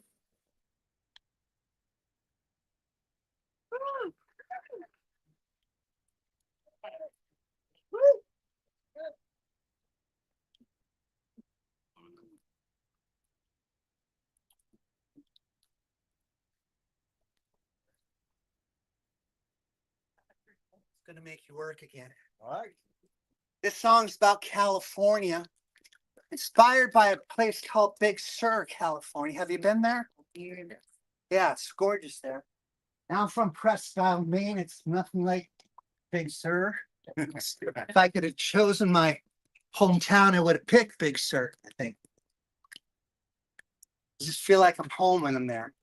It's gonna make you work again. All right. This song's about California. Inspired by a place called Big Sur, California. Have you been there? Yeah, it's gorgeous there. Now I'm from Presque Isle, Maine. It's nothing like Big Sur. If I could have chosen my hometown, I would have picked Big Sur, I think. I just feel like I'm home when I'm there.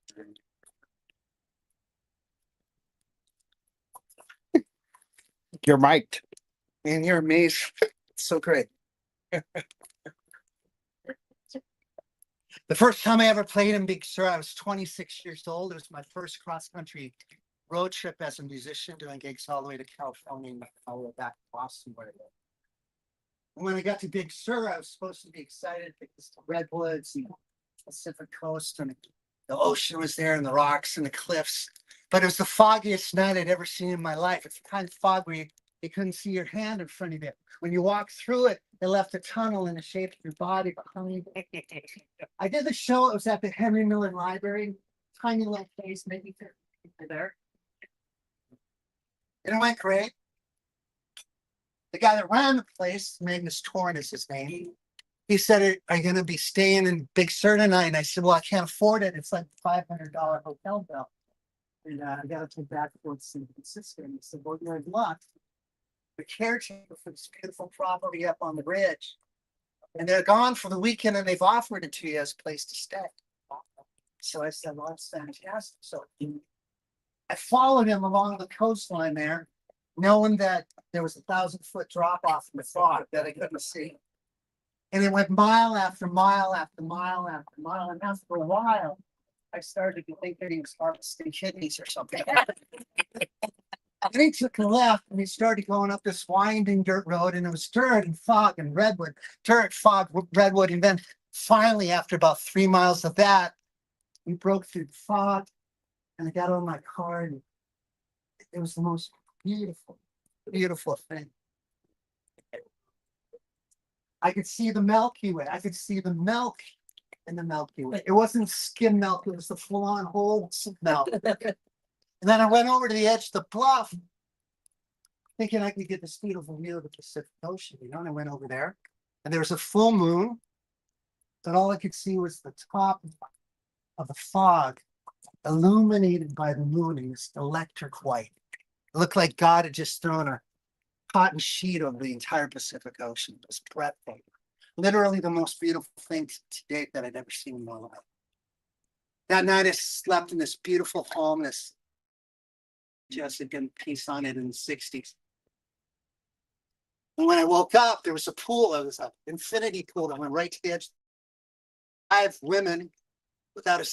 You're mic'd. Man, you're amazing. It's so great. The first time I ever played in Big Sur, I was 26 years old. It was my first cross-country road trip as a musician, doing gigs all the way to California and all the way back to Boston, where I lived. And when I got to Big Sur, I was supposed to be excited because the redwoods and the Pacific coast and the ocean was there and the rocks and the cliffs. But it was the foggiest night I'd ever seen in my life. It's the kind of fog where you couldn't see your hand in front of you. When you walked through it, it left a tunnel in the shape of your body behind you. I did the show. It was at the Henry Miller Library, tiny little place, maybe there. And it went great. The guy that ran the place, Magnus Torn is his name. He said, "Are you going to be staying in Big Sur tonight?" And I said, "Well, I can't afford it. It's like $500 hotel bill. And I got to take that towards San Francisco." And he said, "Well, you're in luck. The caretaker for this beautiful property up on the ridge, and they're gone for the weekend, and they've offered it to you as a place to stay." So I said, "Well, that's fantastic." So I followed him along the coastline there, knowing that there was 1,000-foot drop off in the fog that I couldn't see. And it went mile after mile after mile after mile. And after a while, I started to think that he was harvesting kidneys or something. And he took a left and he started going up this winding dirt road, and it was dirt and fog and redwood, dirt, fog, redwood. And then finally, after about 3 miles of that, we broke through the fog and I got on my car, and it was the most beautiful, beautiful thing. I could see the Milky Way. I could see the milk in the Milky Way. It wasn't skim milk, it was the full-on whole milk. And then I went over to the edge of the bluff, thinking I could get this beautiful view of the Pacific Ocean, and I went over there, and there was a full moon, but all I could see was the top of the fog, illuminated by the moon in this electric white. It looked like God had just thrown a cotton sheet over the entire Pacific Ocean. It was breathtaking. Literally the most beautiful thing to date that I'd ever seen in my life. That night I slept in this beautiful home, this just again piece on it in the 60s. And when I woke up, there was a pool. It was an infinity pool that went right to the edge. 5 women without a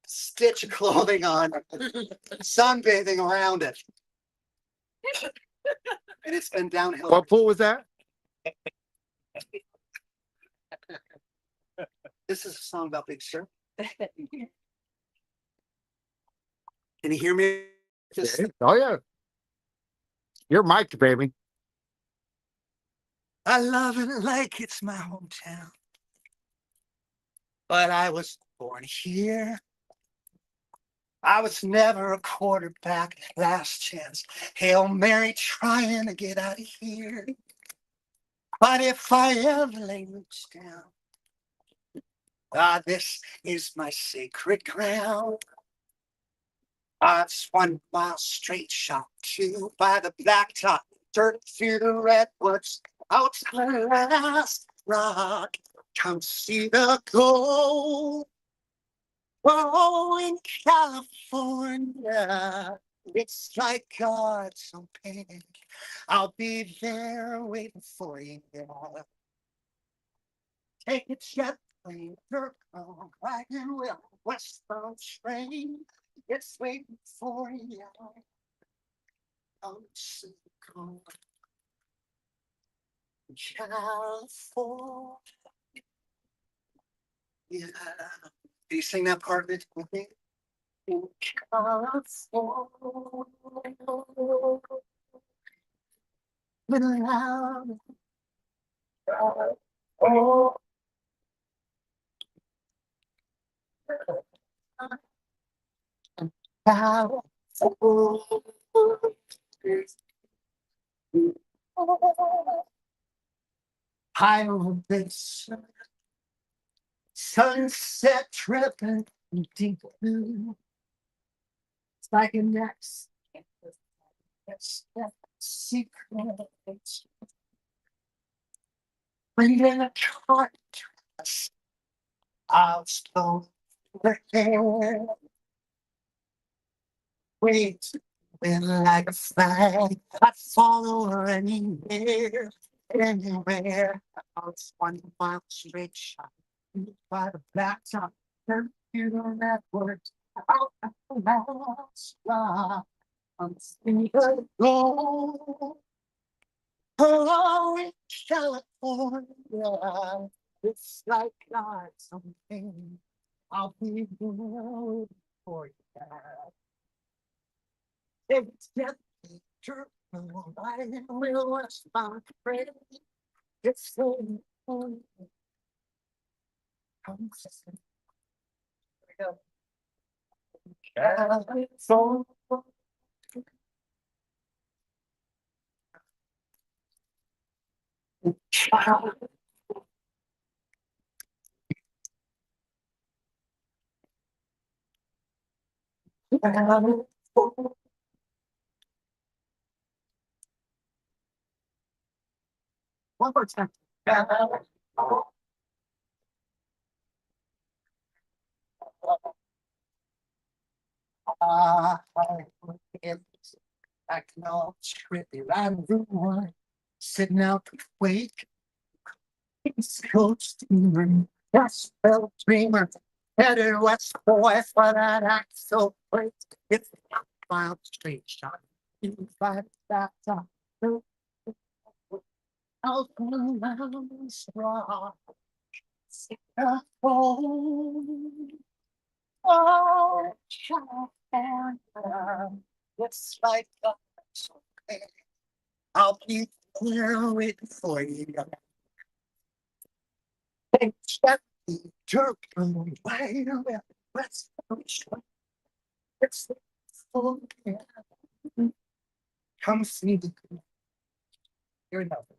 stitch of clothing on, sunbathing around it. And it's been downhill. What pool was that? This is a song about Big Sur. Can you hear me? Just Oh yeah. You're mic'd, baby. I love it like it's my hometown, but I was born here. I was never a quarterback, last chance, Hail Mary trying to get out of here. But if I ever lay roots down, this is my sacred ground. It's 1 mile straight shot to by the blacktop, dirt through the redwoods, out to the last rock. Come see the gold. Oh, in California, it's like God's own painting. I'll be there waiting for you. Take a jet plane, dirt on wagon wheel, westbound train. It's waiting for you. Oh, so cold. California. Yeah. Do you sing that part of it with me? California. Oh. High on this Sunset tripping deep blue. It's like a next secret. When the contrast of stone the hair. Wait, when like a flag, I follow anywhere, anywhere. It's 1 mile straight shot by the blacktop. Computer networks out at the last stop. I'm thinking go. Oh, in California, it's like God something. I'll be good for you. It's just true. I will respond. It's so consistent. So one more time. I can all trippy I'm sitting out to wake. East Coast steamer, West Bell dreamer, headed west boy for that act so great. It's a mile straight shot. You find that out on the straw. Oh, California, it's like a I'll be here waiting for you. It's that jerk from the way west coast. It's full. Come see the you're nothing.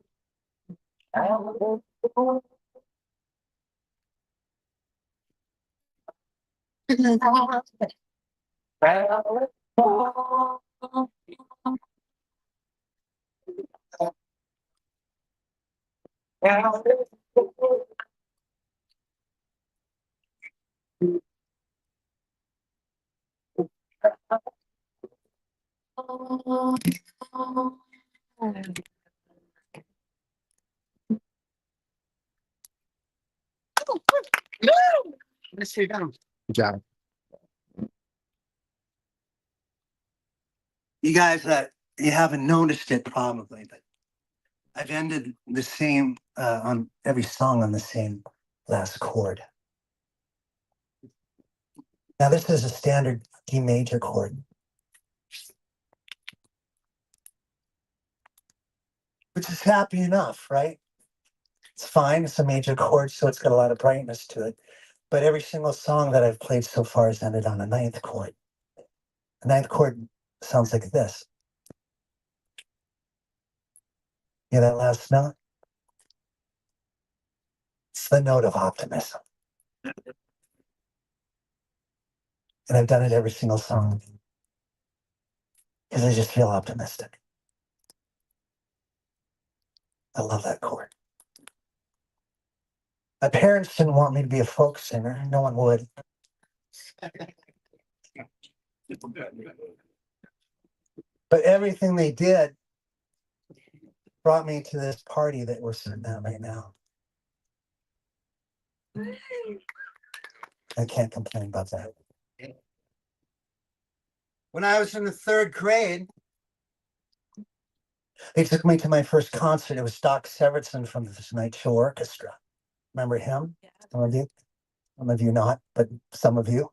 Let's sit down. Good job. You guys, you haven't noticed it probably, but I've ended the same on every song on the same last chord. Now this is a standard D major chord, which is happy enough, right? It's fine. It's a major chord, so it's got a lot of brightness to it. But every single song that I've played so far has ended on a ninth chord. The ninth chord sounds like this. Hear that last note? It's the note of optimism. And I've done it every single song because I just feel optimistic. I love that chord. My parents didn't want me to be a folk singer. No one would. But everything they did brought me to this party that we're sitting at right now. I can't complain about that. When I was in the 3rd grade, they took me to my first concert. It was Doc Severinsen from the Tonight Show Orchestra. Remember him? Yeah. Some of you not, but some of you.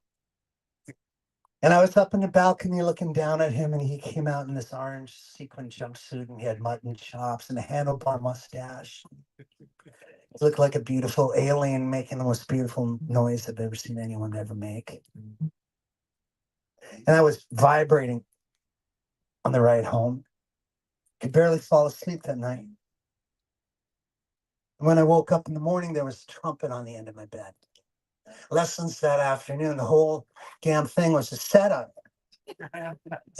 And I was up in the balcony looking down at him, and he came out in this orange sequin jumpsuit, and he had mutton chops and a handlebar mustache. He looked like a beautiful alien making the most beautiful noise I've ever seen anyone ever make. And I was vibrating on the ride home. Could barely fall asleep that night. And when I woke up in the morning, there was a trumpet on the end of my bed. lessons that afternoon. The whole damn thing was a setup. And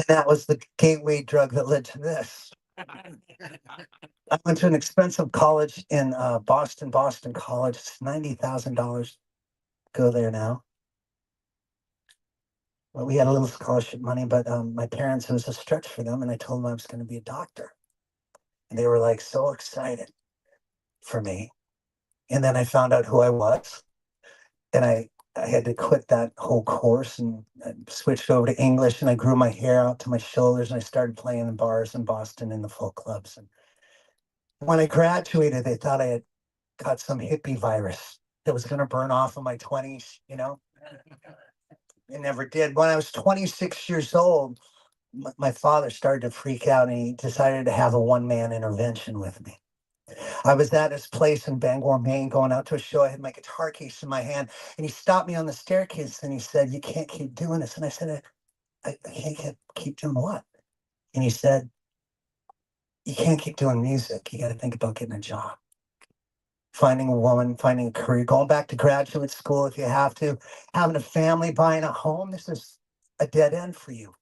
that was the gateway drug that led to this. I went to an expensive college in Boston College. It's $90,000. Go there now. Well, we had a little scholarship money, but my parents, it was a stretch for them. And I told them I was going to be a doctor. And they were like so excited for me. And then I found out who I was. And I had to quit that whole course and switched over to English. And I grew my hair out to my shoulders. And I started playing in bars in Boston in the folk clubs. And when I graduated, they thought I had got some hippie virus that was going to burn off in my 20s, you know? It never did. When I was 26 years old, my father started to freak out and he decided to have a one-man intervention with me. I was at his place in Bangor, Maine, going out to a show. I had my guitar case in my hand and he stopped me on the staircase and he said, "You can't keep doing this." And I said, I can't keep doing what? And he said, "You can't keep doing music. You got to think about getting a job, finding a woman, finding a career, going back to graduate school if you have to, having a family, buying a home. This is a dead end for you."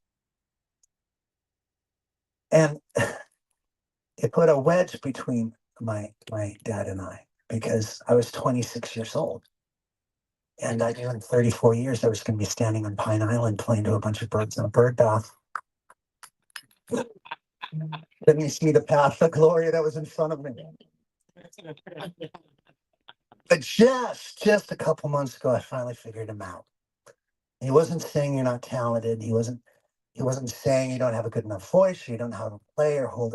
And it put a wedge between my dad and I because I was 26 years old. And I knew in 34 years I was going to be standing on Pine Island playing to a bunch of birds in a bird bath. Didn't you see the path of glory that was in front of me? But just a couple months ago, I finally figured him out. He wasn't saying you're not talented. He wasn't saying you don't have a good enough voice, or you don't know how to play or hold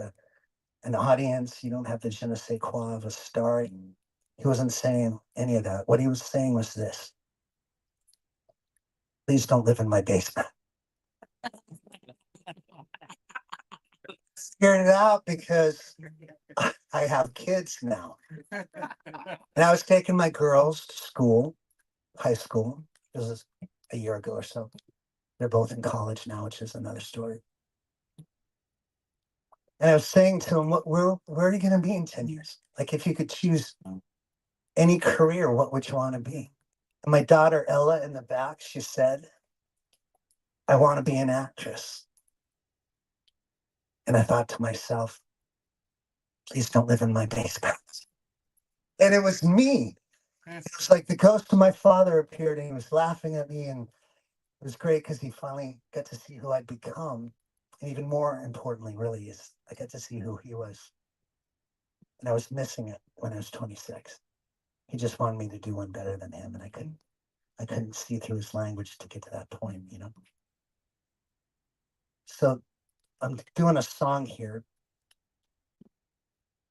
an audience. You don't have the je ne sais quoi of a star. He wasn't saying any of that. What he was saying was this: please don't live in my basement. Figured it out because I have kids now. And I was taking my girls to school, high school. This is a year ago or so. They're both in college now, which is another story. And I was saying to them, where are you going to be in 10 years? Like, if you could choose any career, what would you want to be? And my daughter, Ella, in the back, she said, "I want to be an actress." And I thought to myself, please don't live in my basement. And it was me. It was like the ghost of my father appeared and he was laughing at me. And it was great because he finally got to see who I'd become. And even more importantly, really, is I got to see who he was. And I was missing it when I was 26. He just wanted me to do one better than him. And I couldn't see through his language to get to that point, you know? So I'm doing a song here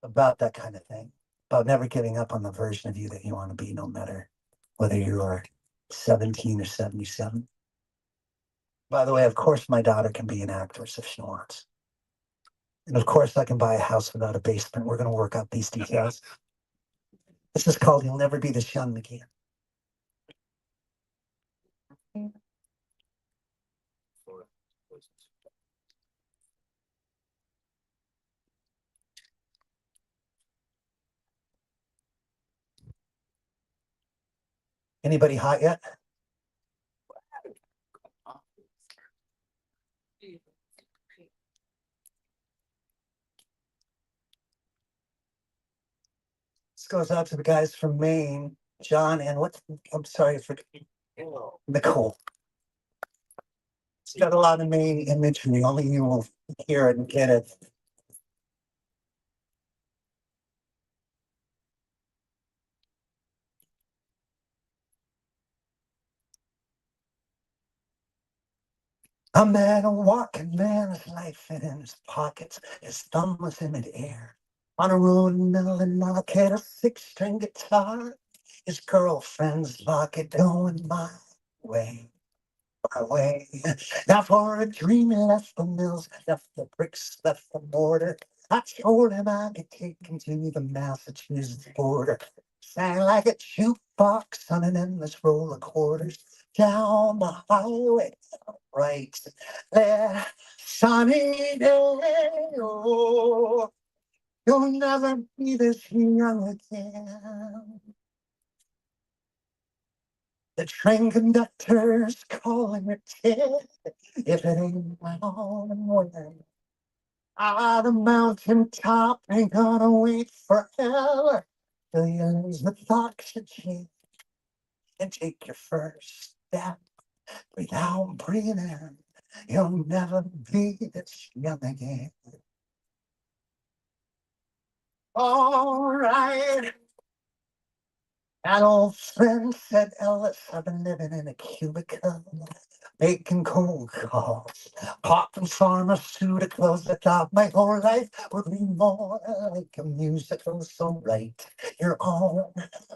about that kind of thing, about never giving up on the version of you that you want to be, no matter whether you are 17 or 77. By the way, of course, my daughter can be an actress if she wants. And of course, I can buy a house without a basement. We're going to work out these details. This is called You'll Never Be This Young Again. Anybody hot yet? This goes out to the guys from Maine, John, and I'm sorry for Nicole. It's got a lot of Maine imagery. Only you will hear it and get it. A man, a walking man, his life fit in his pockets. His thumb was in midair. On a road in the middle of the market, a six-string guitar. His girlfriend's locket going my way. My way. Now for a dream, he left the mills, left the bricks, left the mortar. I told him I could take him to the Massachusetts border. Sang like a jukebox on an endless roll of quarters. Down the highway, right there, sunny day. Oh, you'll never be this young again. The train conductor's calling a ticket. If it ain't now, then when? Ah, the mountain top ain't gonna wait forever. Till you lose the oxygen and take your first step without breathing. You'll never be this young again. All right. An old friend said, Ellis, I've been living in a cubicle, making cold calls, popping pharmaceuticals. I thought my whole life would be more like a musical. So write your own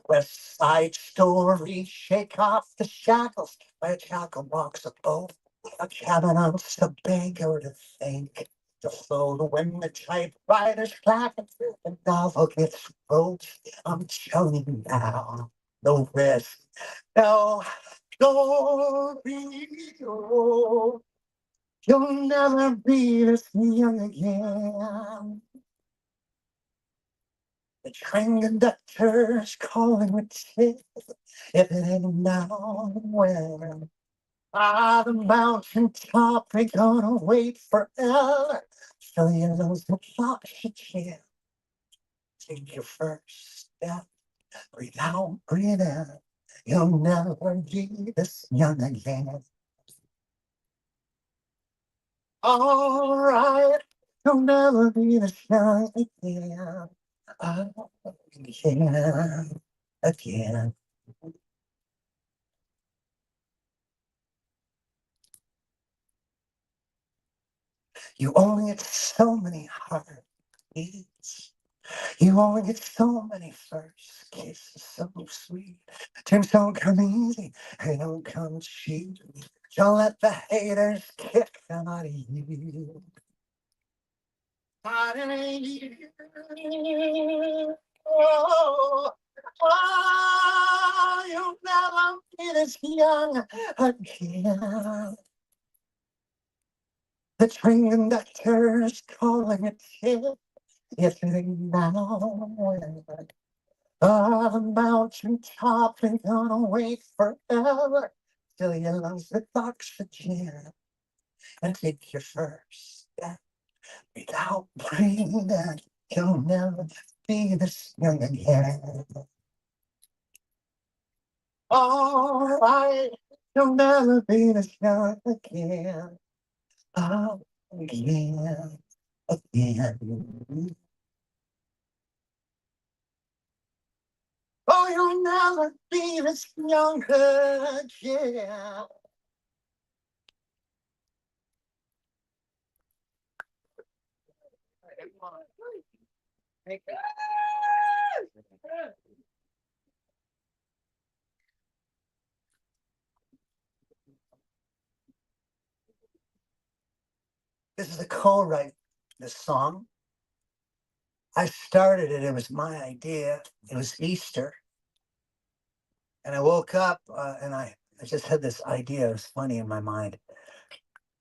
West Side Story. Shake off the shackles where Jackal walks a boat. A cabin on Sebago to think. To fold when the typewriter's clapping, the novel gets wrote. I'm telling you now, no risk, no glory. Oh, you'll never be this young again. The train conductor's calling with tips. If it ain't now, when? Ah, the mountain top ain't gonna wait forever. So you lose the oxygen. Take your first step without breathing. You'll never be this young again. All right, you'll never be this young again. Again. You only get so many heartbeats. You only get so many first kisses, so sweet. Dreams don't come easy, they don't come cheap. Don't let the haters kick them out of you. Out of you. Oh, oh, you'll never be this young again. The train conductor's calling a tip. If it ain't now, when? Ah, the mountain top ain't gonna wait forever till you lose the oxygen and take your first step without breathing. You'll never be this young again. All right, you'll never be this young again. Oh, again, again. Oh, you'll never be this young again. This is a co-write, this song. I started it, it was my idea. It was Easter. And I woke up and I just had this idea. It was funny in my mind.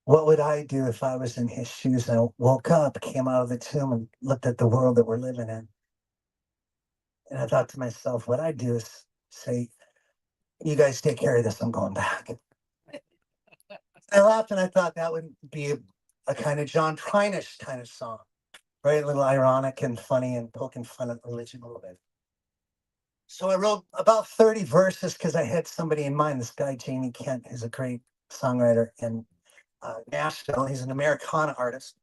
What would I do if I was in his shoes? And I woke up, came out of the tomb and looked at the world that we're living in. And I thought to myself, what I'd do is say, you guys take care of this, I'm going back. I laughed and I thought that would be a kind of John Prine-ish kind of song, right? A little ironic and funny and poking fun at religion a little bit. So I wrote about 30 verses because I had somebody in mind. This guy, Jamie Kent, is a great songwriter in Nashville. He's an Americana artist.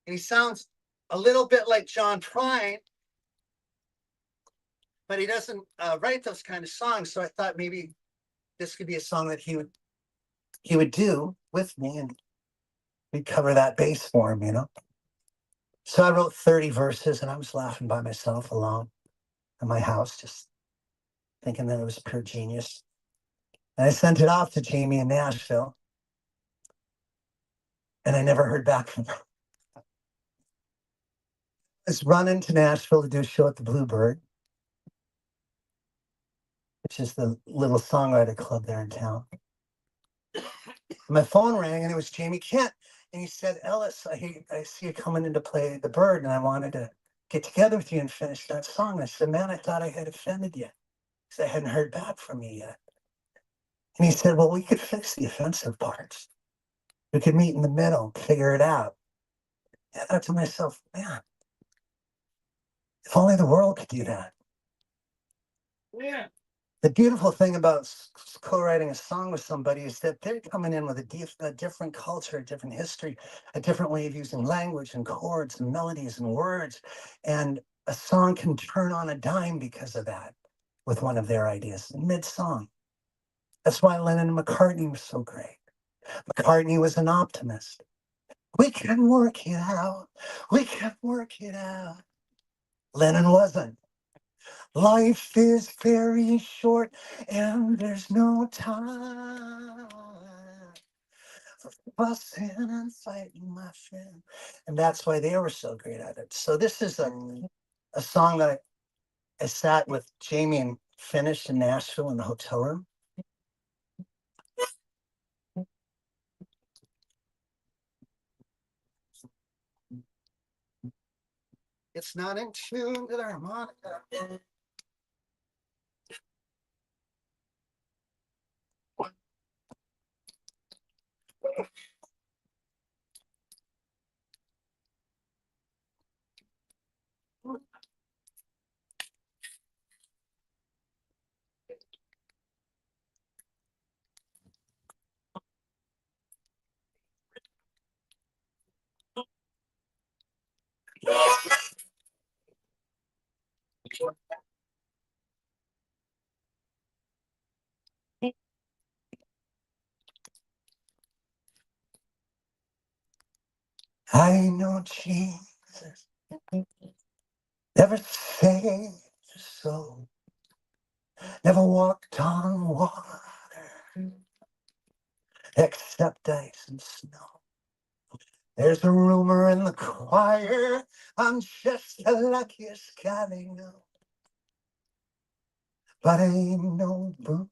And he sounds a little bit like John Prine, but he doesn't write those kind of songs. So I thought maybe this could be a song that he would do with me and we'd cover that bass for him, you know? So I wrote 30 verses and I was laughing by myself alone in my house, just thinking that it was pure genius. And I sent it off to Jamie in Nashville. And I never heard back from her. I was running to Nashville to do a show at the Bluebird, which is the little songwriter club there in town. My phone rang and it was Jamie Kent. And he said, Ellis, I see you coming in to play the Bird and I wanted to get together with you and finish that song. And I said, man, I thought I had offended you because I hadn't heard back from you yet. And he said, well, we could fix the offensive parts. We could meet in the middle, figure it out. And I thought to myself, man, if only the world could do that. Yeah. The beautiful thing about co-writing a song with somebody is that they're coming in with a different culture, a different history, a different way of using language and chords and melodies and words. And a song can turn on a dime because of that with one of their ideas mid-song. That's why Lennon and McCartney were so great. McCartney was an optimist. We can work it out. We can work it out. Lennon wasn't. Life is very short and there's no time for fussing and fighting, my friend. And that's why they were so great at it. So this is a song that I sat with Jamie and finished in Nashville in the hotel room. It's not in tune with our harmonica. I know Jesus never saved a soul, never walked on water except ice and snow. There's a rumor in the choir I'm just the luckiest guy they know, but I ain't no boo.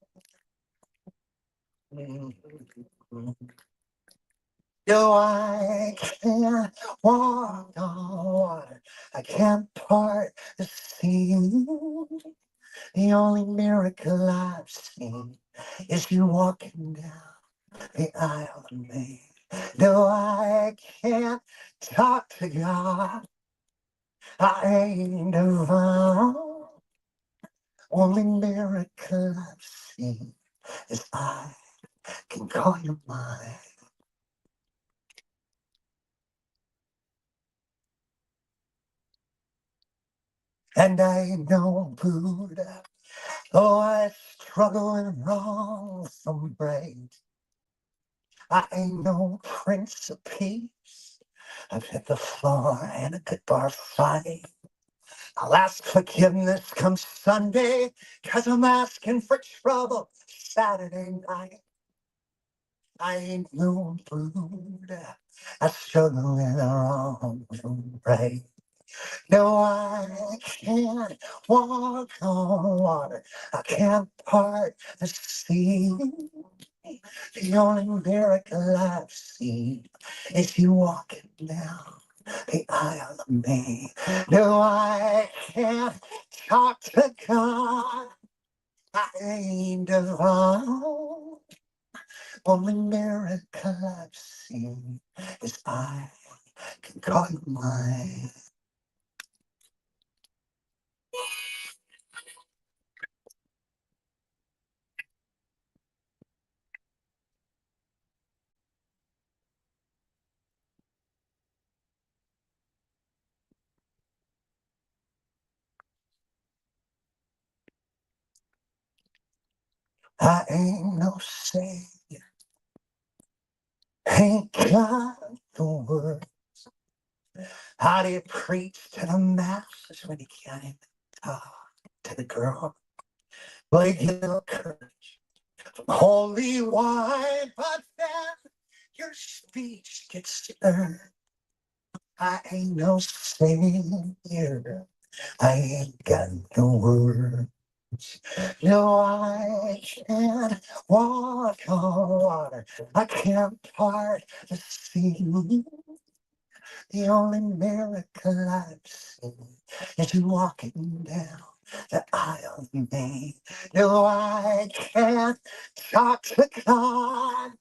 No, I can't walk on water. I can't part the sea. The only miracle I've seen is you walking down the aisle of me. No, I can't talk to God. I ain't divine. Only miracle I've seen is I can call you mine. And I know Buddha, though I struggle and wrong from break. I ain't no Prince of Peace. I've hit the floor in a good bar fight. I'll ask forgiveness come Sunday, 'cause I'm asking for trouble Saturday night. I ain't no Buddha. I struggle in the wrong from right. No, I can't walk on water. I can't part the sea. The only miracle I've seen is you walking down the aisle of me. No, I can't talk to God. I ain't divine. Only miracle I've seen is I can call you mine. I ain't no savior, ain't got the word. How do you preach to the masses when you can't even talk to the girl? Well, you get a little courage from holy wine, but then your speech gets stirred. I ain't no savior, I ain't got no words. No, I can't walk on water. I can't part the sea. The only miracle I've seen is you walking down that I only made. No, I can't talk to God.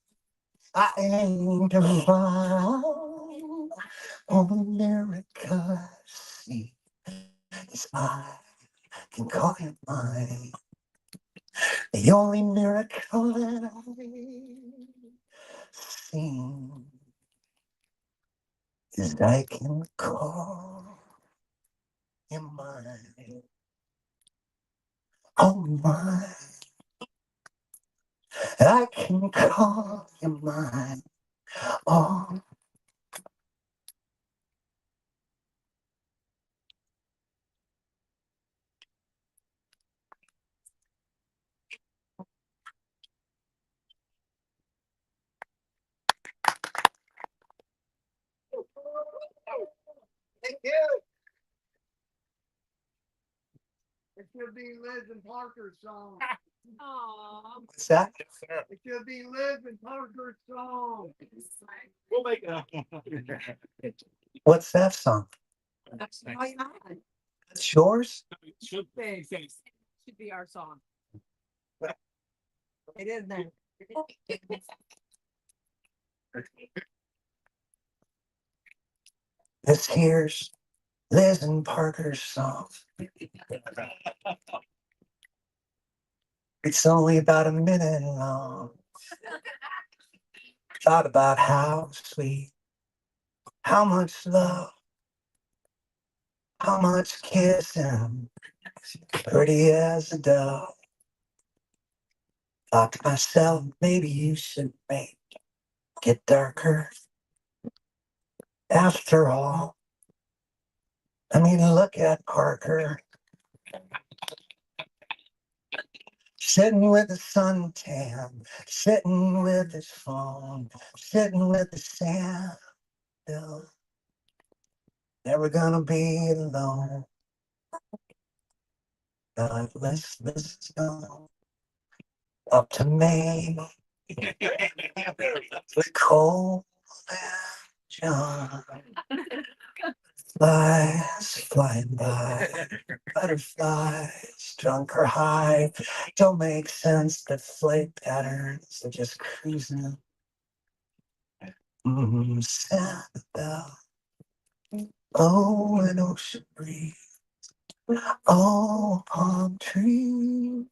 I ain't divine. Only miracle I see is I can call him mine. The only miracle that I've seen is I can call him mine. Oh my, I can call him mine. Oh, thank you. It should be Liz and Parker's song. Aw. What's that? It should be Liz and Parker's song. We'll make it. What's that song? That's why not. It's yours? Should be. Should be our song. It is then. This here's Liz and Parker's song. It's only about a minute long. Thought about how sweet, how much love, how much kissing, pretty as a dove. Thought to myself, maybe you should make it darker. After all, I mean, look at Parker. Sitting with the suntan, sitting with his phone, sitting with the sand. Never gonna be alone. God bless this song. Up to Maine, with Cole and John. Flies flying by, butterflies, drunk or high, don't make sense. The flight patterns are just cruising. Santa, oh, an ocean breeze, oh, palm tree.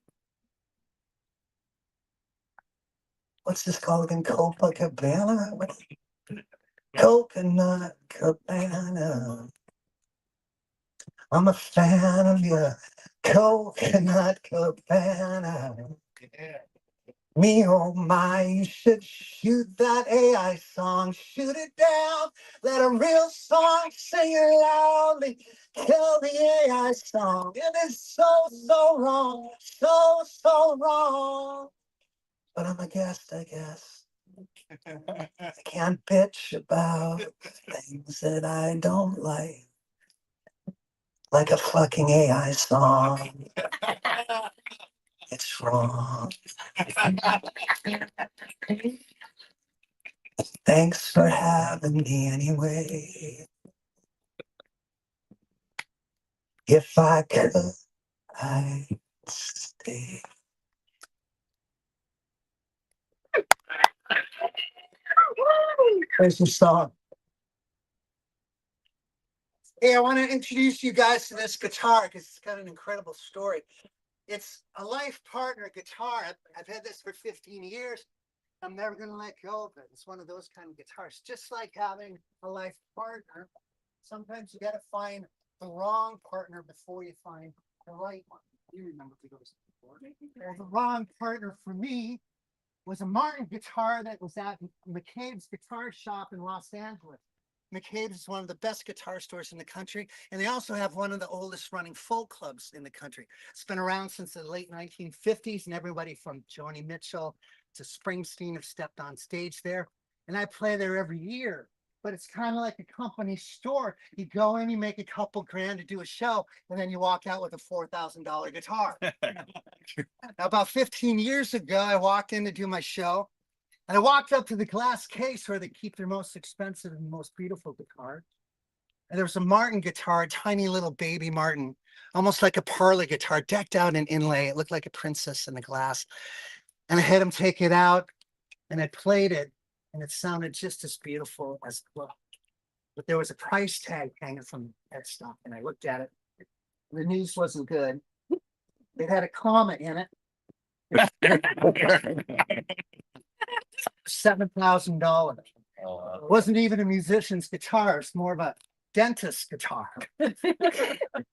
What's this called again? Copa Cabana? What? Coconut Cabana. I'm a fan of your Coconut Cabana. Me, oh my, you should shoot that AI song, shoot it down, let a real song sing it loudly, kill the AI song. It is so wrong, so wrong. But I'm a guest, I guess. I can't bitch about things that I don't like a fucking AI song. It's wrong. Thanks for having me anyway. If I could, I'd stay. Here's your song. Hey, I want to introduce you guys to this guitar because it's got an incredible story. It's a life partner guitar. I've had this for 15 years. I'm never going to let go of it. It's one of those kind of guitars. Just like having a life partner, sometimes you got to find the wrong partner before you find the right one. You remember if we go to before? Well, the wrong partner for me was a Martin guitar that was at McCabe's Guitar Shop in Los Angeles. McCabe's is one of the best guitar stores in the country, and they also have one of the oldest running folk clubs in the country. It's been around since the late 1950s, and everybody from Joni Mitchell to Springsteen have stepped on stage there. And I play there every year, but it's kind of like a company store. You go in, you make a couple grand to do a show, and then you walk out with a $4,000 guitar. Now, about 15 years ago, I walked in to do my show, and I walked up to the glass case where they keep their most expensive and most beautiful guitars. And there was a Martin guitar, a tiny little baby Martin, almost like a parlor guitar, decked out in inlay. It looked like a princess in the glass. And I had him take it out and I played it, and it sounded just as beautiful as the book. But there was a price tag hanging from the headstock, and I looked at it. The news wasn't good. It had a comma in it. $7,000. Wasn't even a musician's guitar, it's more of a dentist's guitar.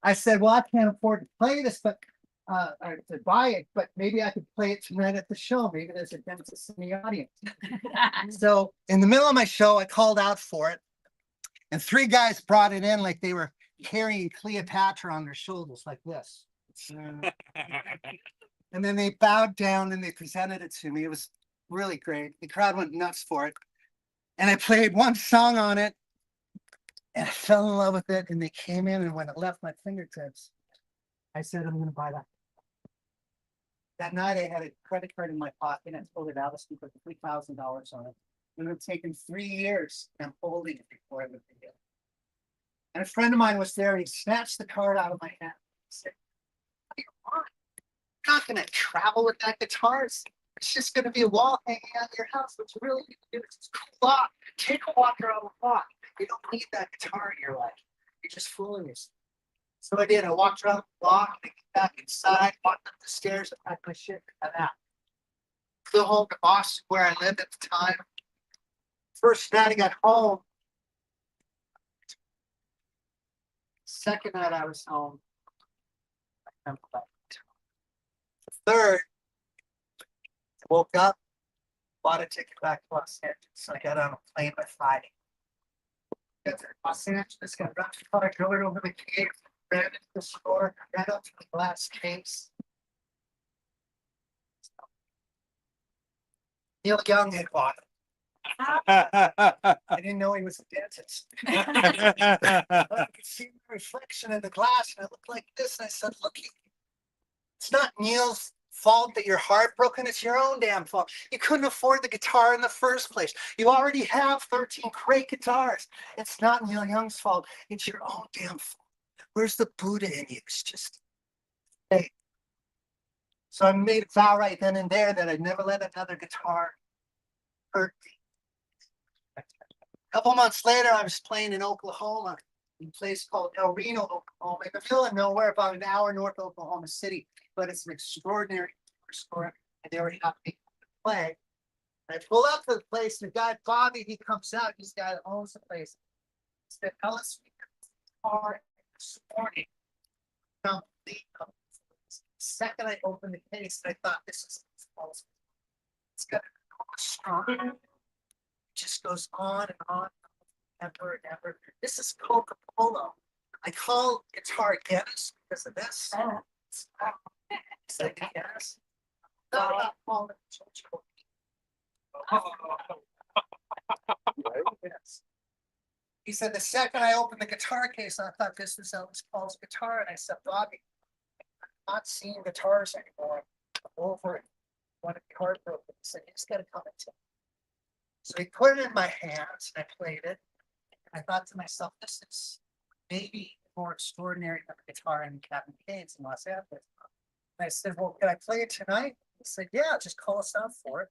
I said, well, I can't afford to play this, but or to buy it, but maybe I could play it tonight at the show. Maybe there's a dentist in the audience. So in the middle of my show, I called out for it, and three guys brought it in like they were carrying Cleopatra on their shoulders like this. And then they bowed down and they presented it to me. It was really great. The crowd went nuts for it. And I played one song on it and I fell in love with it. And they came in, and when it left my fingertips, I said, I'm going to buy that. That night I had a credit card in my pocket and I pulled it out and put $3,000 on it. It would have taken 3 years, and I'm holding it before I would be it. And a friend of mine was there. He snatched the card out of my hand. He said, what do you want? I'm not going to travel with that guitar. It's just going to be a wall hanging out in your house. What you really need to do is just cool off. Take a walk around the block. You don't need that guitar in your life. You're just fooling yourself. So I did. I walked around the block, and I came back inside, walked up the stairs, and packed my shit and got out. Flew home to Boston, where I lived at the time. First night I got home. Second night I was home. I never left. The third, I woke up, bought a ticket back to Los Angeles. So I got on a plane by Friday. Got to Los Angeles, got around the car, drove it over the cave, ran into the store, ran up to the glass case. Neil Young had bought it. I didn't know he was a dentist. I could see the reflection in the glass, and I looked like this. And I said, look, it's not Neil's fault that you're heartbroken. It's your own damn fault. You couldn't afford the guitar in the first place. You already have 13 great guitars. It's not Neil Young's fault. It's your own damn fault. Where's the Buddha in you? It's just, hey. So I made a vow right then and there that I'd never let another guitar hurt me. A couple months later, I was playing in Oklahoma, in a place called El Reno, Oklahoma, in the middle of nowhere, about an hour north of Oklahoma City. But it's an extraordinary store, and they were happy to play. And I pull up to the place, and the guy, Bobby, he comes out. He's the guy that owns the place. He said, Ellis, we are this morning. The second I opened the case, I thought, this is false. It's got a strong. Just goes on and on, ever and ever. This is Coca-Cola. I call guitar Ellis because of this. It's like Ellis. He said the second I opened the guitar case, I thought this was Ellis Paul's guitar, and I said, Bobby, I'm not seeing guitars anymore. I'm over it. I want a card broken. He said, you just got to come and tell me. So he put it in my hands, and I played it. And I thought to myself, this is maybe more extraordinary than the guitar in Captain Cade's in Los Angeles. And I said, well, can I play it tonight? He said, yeah, just call us out for it.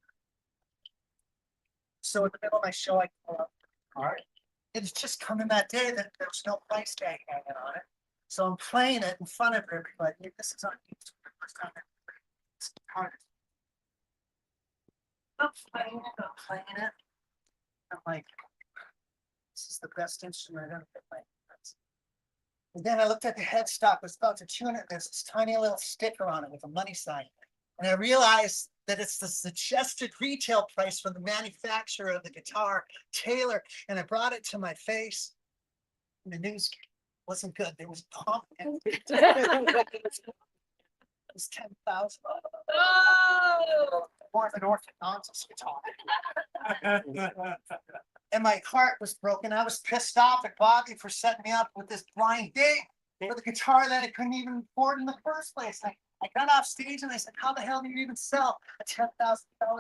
So in the middle of my show, I call up the guitar. It's just coming that day that there was no price tag hanging on it. So I'm playing it in front of everybody. This is on YouTube. The first time I played this guitar. I'm playing it. I'm like, this is the best instrument I've ever played. And then I looked at the headstock, it was about to tune it. There's this tiny little sticker on it with a money sign. And I realized that it's the suggested retail price from the manufacturer of the guitar, Taylor. And I brought it to my face. And the news wasn't good. There was a comment. It was 10,000. Oh! More than orthodontist guitar. And my heart was broken. I was pissed off at Bobby for setting me up with this blind date for the guitar that I couldn't even afford in the first place. I got off stage and I said, how the hell do you even sell a $10,000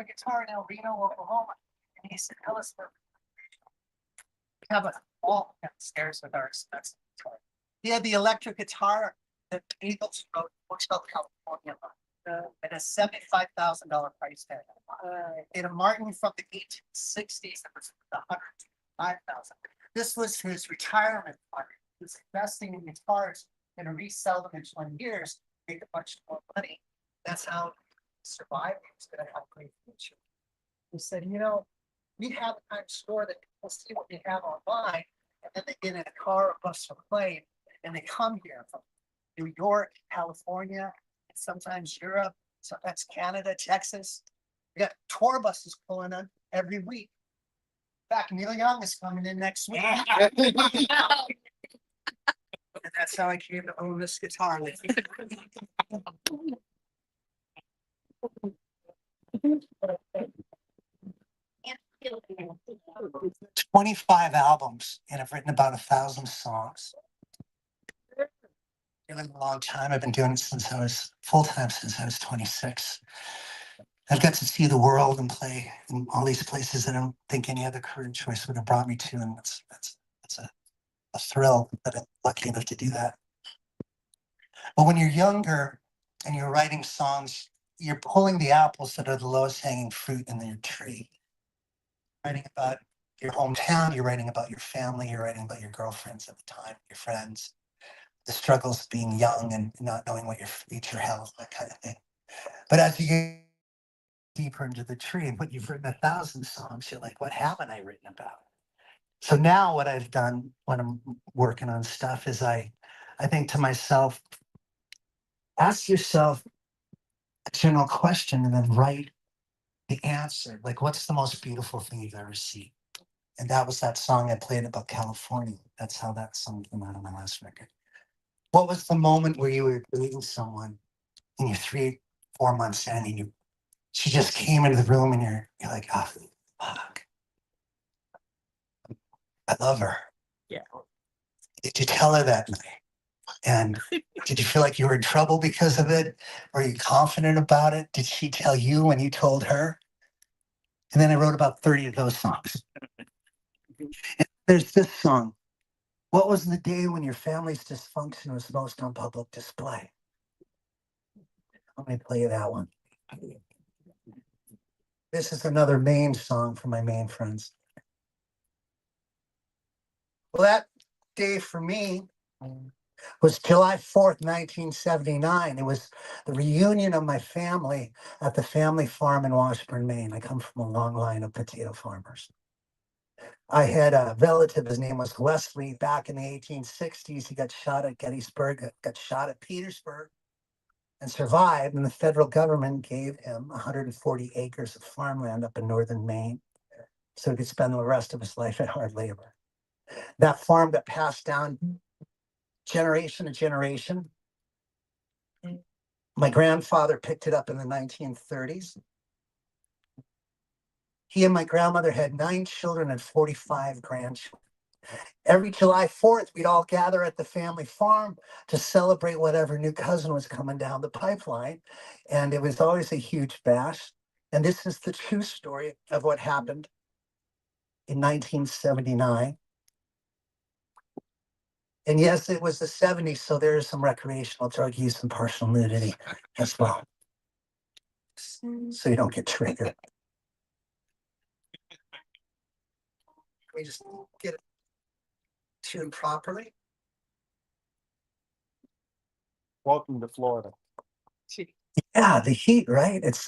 guitar in El Reno, Oklahoma? And he said, Ellis, have a wall downstairs with our expensive guitar. He had the electric guitar that Eagles wrote, Hotel California. At a $75,000 price tag. In a Martin from the 1860s, that was $105,000. This was his retirement fund. He was investing in guitars and to resell them in 20 years, make a bunch more money. That's how he survived. He was going to have a great future. He said, you know, we have a kind of store that people see what we have online, and then they get in a car or bus or plane, and they come here from New York, California, sometimes Europe, sometimes Canada, Texas. We got tour buses pulling in every week. In fact, Neil Young is coming in next week. And that's how I came to own this guitar. 25 albums, and I've written about 1,000 songs. Been a long time. I've been doing it since I was full-time, since I was 26. I've got to see the world and play in all these places that I don't think any other career choice would have brought me to, and that's a thrill that I'm lucky enough to do that. But when you're younger and you're writing songs, you're pulling the apples that are the lowest hanging fruit in your tree. Writing about your hometown, you're writing about your family, you're writing about your girlfriends at the time, your friends, the struggles of being young and not knowing what your future held, that kind of thing. But as you get deeper into the tree, and when you've written 1,000 songs, you're like, what haven't I written about? So now what I've done when I'm working on stuff is I think to myself, ask yourself a general question and then write the answer. Like, what's the most beautiful thing you've ever seen? And that was that song I played about California. That's how that song came out on my last record. What was the moment where you were dating someone and you're 3-4 months in and she just came into the room and you're like, oh, fuck. I love her. Yeah. Did you tell her that night? And did you feel like you were in trouble because of it? Were you confident about it? Did she tell you when you told her? And then I wrote about 30 of those songs. And there's this song. What was the day when your family's dysfunction was most on public display? Let me play you that one. This is another Maine song for my Maine friends. Well, that day for me was July 4th, 1979. It was the reunion of my family at the family farm in Washburn, Maine. I come from a long line of potato farmers. I had a relative, his name was Wesley. Back in the 1860s, he got shot at Gettysburg, got shot at Petersburg, and survived. And the federal government gave him 140 acres of farmland up in northern Maine so he could spend the rest of his life at hard labor. That farm got passed down generation to generation. My grandfather picked it up in the 1930s. He and my grandmother had 9 children and 45 grandchildren. Every July 4th, we'd all gather at the family farm to celebrate whatever new cousin was coming down the pipeline. And it was always a huge bash. And this is the true story of what happened in 1979. And yes, it was the 70s, so there is some recreational drug use and partial nudity as well. So you don't get triggered. We just get it tuned properly. Welcome to Florida. Yeah, the heat, right? It's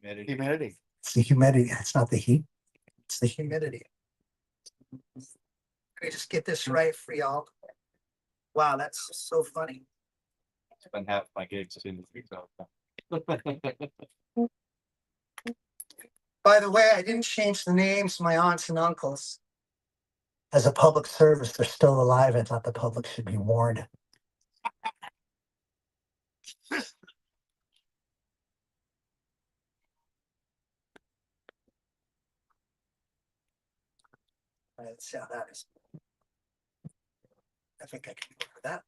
Humidity. it's the humidity. It's not the heat. It's the humidity. Can we just get this right for y'all? Wow, that's so funny. It's been half my gigs in the week. By the way, I didn't change the names of my aunts and uncles. As a public service, they're still alive. I thought the public should be warned. Let's see how that is. I think I can work with that.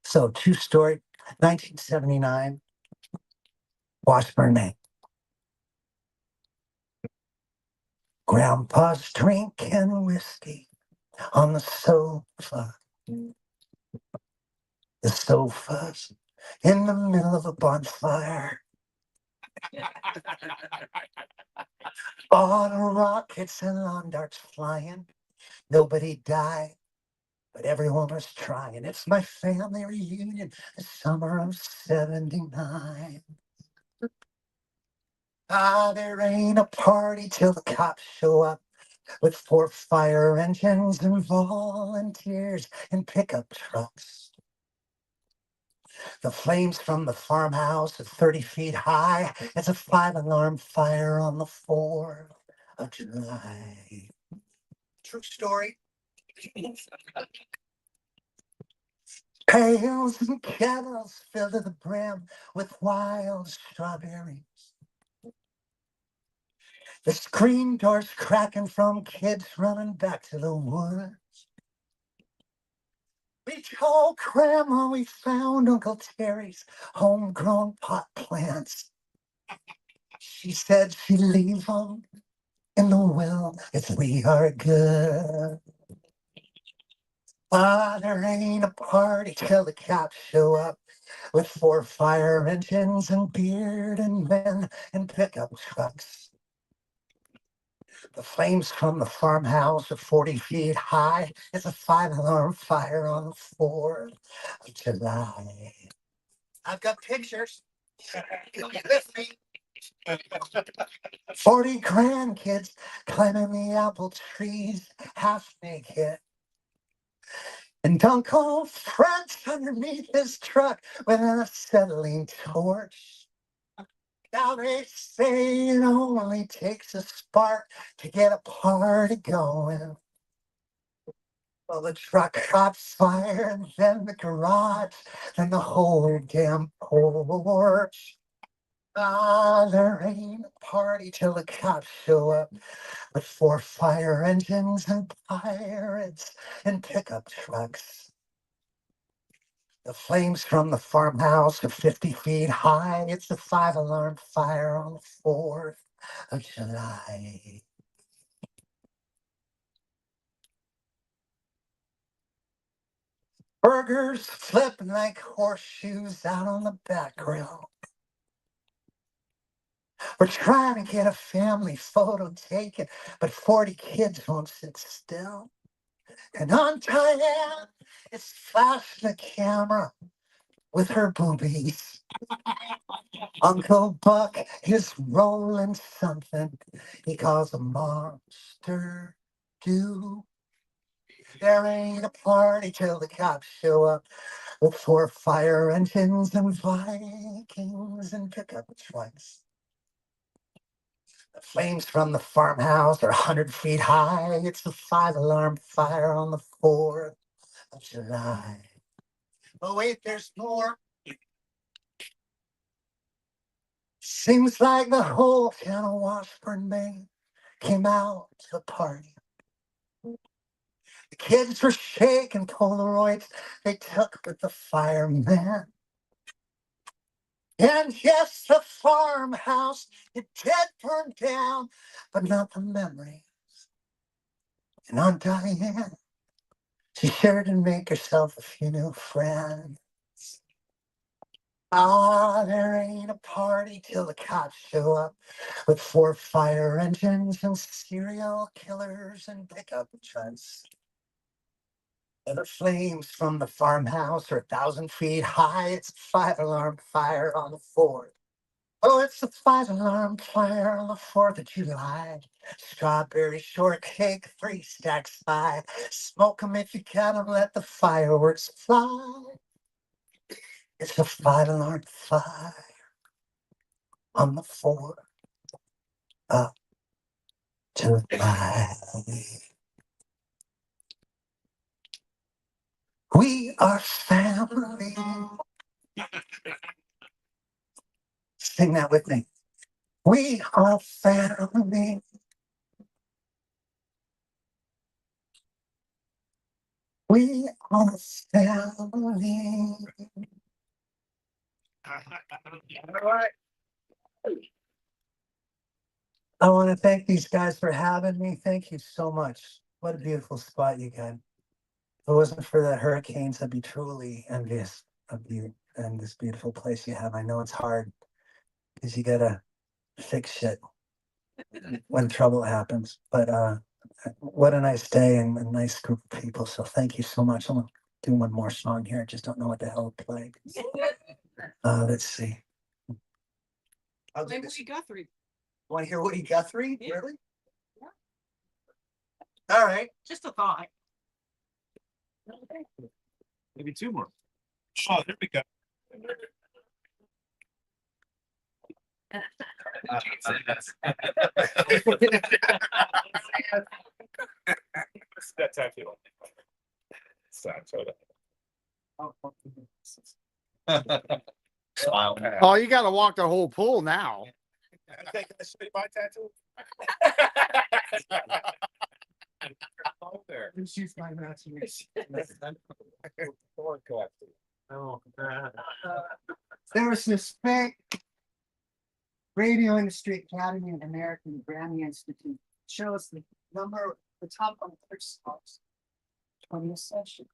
So, true story, 1979, Washburn, Maine. Grandpa's drinking whiskey on the sofa. The sofa's in the middle of a bonfire. Bottle rockets and lawn darts flying. Nobody died, but everyone was trying. It's my family reunion, the summer of '79. There ain't a party till the cops show up with 4 fire engines and volunteers and pickup trucks. The flames from the farmhouse are 30 feet high. It's a 5-alarm fire on the 4th of July. True story. Pails and kettles filled to the brim with wild strawberries. The screen doors cracking from kids running back to the woods. We told Grandma we found Uncle Terry's homegrown pot plants. She said she'd leave them in the will if we are good. There ain't a party till the cops show up with 4 fire engines and bearded men and pickup trucks. The flames from the farmhouse are 40 feet high. It's a 5-alarm fire on the 4th of July. I've got pictures. Come with me. 40 grandkids climbing the apple trees, half naked. And Uncle Fred's underneath his truck with an acetylene torch. Now they say it only takes a spark to get a party going. Well, the truck caught fire, and then the garage, then the whole damn porch. There ain't a party till the cops show up with 4 fire engines and pirates and pickup trucks. The flames from the farmhouse are 50 feet high. It's a 5-alarm fire on the 4th of July. Burgers flipping like horseshoes out on the back grill. We're trying to get a family photo taken, but 40 kids won't sit still. And Aunt Diane is flashing the camera with her boobies. Uncle Buck is rolling something he calls a monster stew. There ain't a party till the cops show up with 4 fire engines and Vikings and pickup trucks. The flames from the farmhouse are 100 feet high. It's a 5-alarm fire on the 4th of July. Oh, wait, there's more. Seems like the whole town of Washburn, Maine came out to the party. The kids were shaking Polaroids they took with the fireman. And yes, the farmhouse, it did burn down, but not the memory. And Aunt Diane, she sure did make herself a few new friends. There ain't a party till the cops show up with 4 fire engines and serial killers and pickup trucks. And the flames from the farmhouse are 1,000 feet high. It's a 5-alarm fire on the 4th. Oh, it's a 5-alarm fire on the 4th of July. Strawberry shortcake, 3 stacks high. Smoke 'em if you can 'em, let the fireworks fly. It's a 5-alarm fire on the 4th of July. We are family. Sing that with me. We are family. We are family. I want to thank these guys for having me. Thank you so much. What a beautiful spot you got. If it wasn't for the hurricanes, I'd be truly envious of you and this beautiful place you have. I know it's hard because you gotta fix shit when trouble happens. But what a nice day and a nice group of people. So thank you so much. I'm gonna do one more song here. I just don't know what the hell to play. Let's see. I'll do Maybe this. we Guthrie. Want to hear Woody Guthrie? Yeah. Really? All right. Just a thought. Maybe two more. Oh, there we go. That's actually. Smile. Oh, you gotta walk the whole pool now. Taking the shit my tattoo. There. She's my matching. There was this big Radio Industry Academy and American Grammy Institute shows the top 100 songs, 20th century.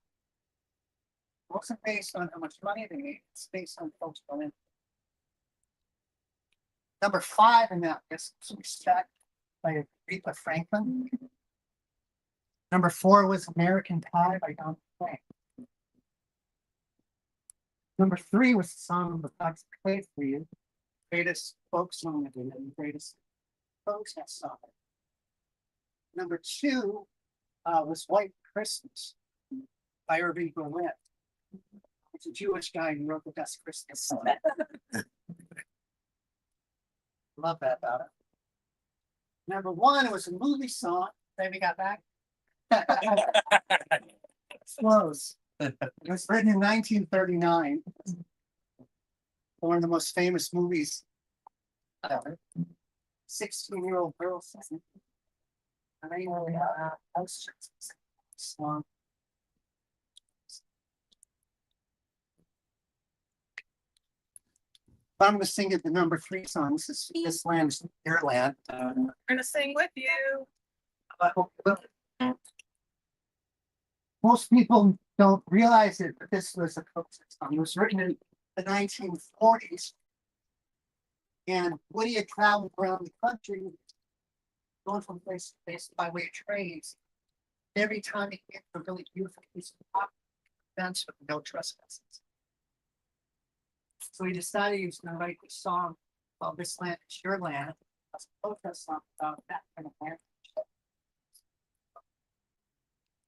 It wasn't based on how much money they made, it's based on folks going in. Number 5 in that is Respect by Aretha Franklin. Number 4 was American Pie by Don Frank. Number 3 was the song The Bugs Played for You, greatest folk song ever written, greatest folks song. Number 2 was White Christmas by Irving Berlin. It's a Jewish guy who wrote the best Christmas song. Love that about it. Number 1 was a movie song. Then we got back. Close. It was written in 1939. One of the most famous movies ever. 16-year-old girl singing. Song. I'm going to sing it the number 3 song. This is This Land's Your Land. We're gonna sing with you. Most people don't realize it, but this was a folk song. It was written in the 1940s. And Woody had traveled around the country, going from place to place by way of trains. Every time he came to a really beautiful piece of property, fence with no trespasses. So he decided he was going to write this song called This Land Is Your Land. It's a protest song about that kind of land.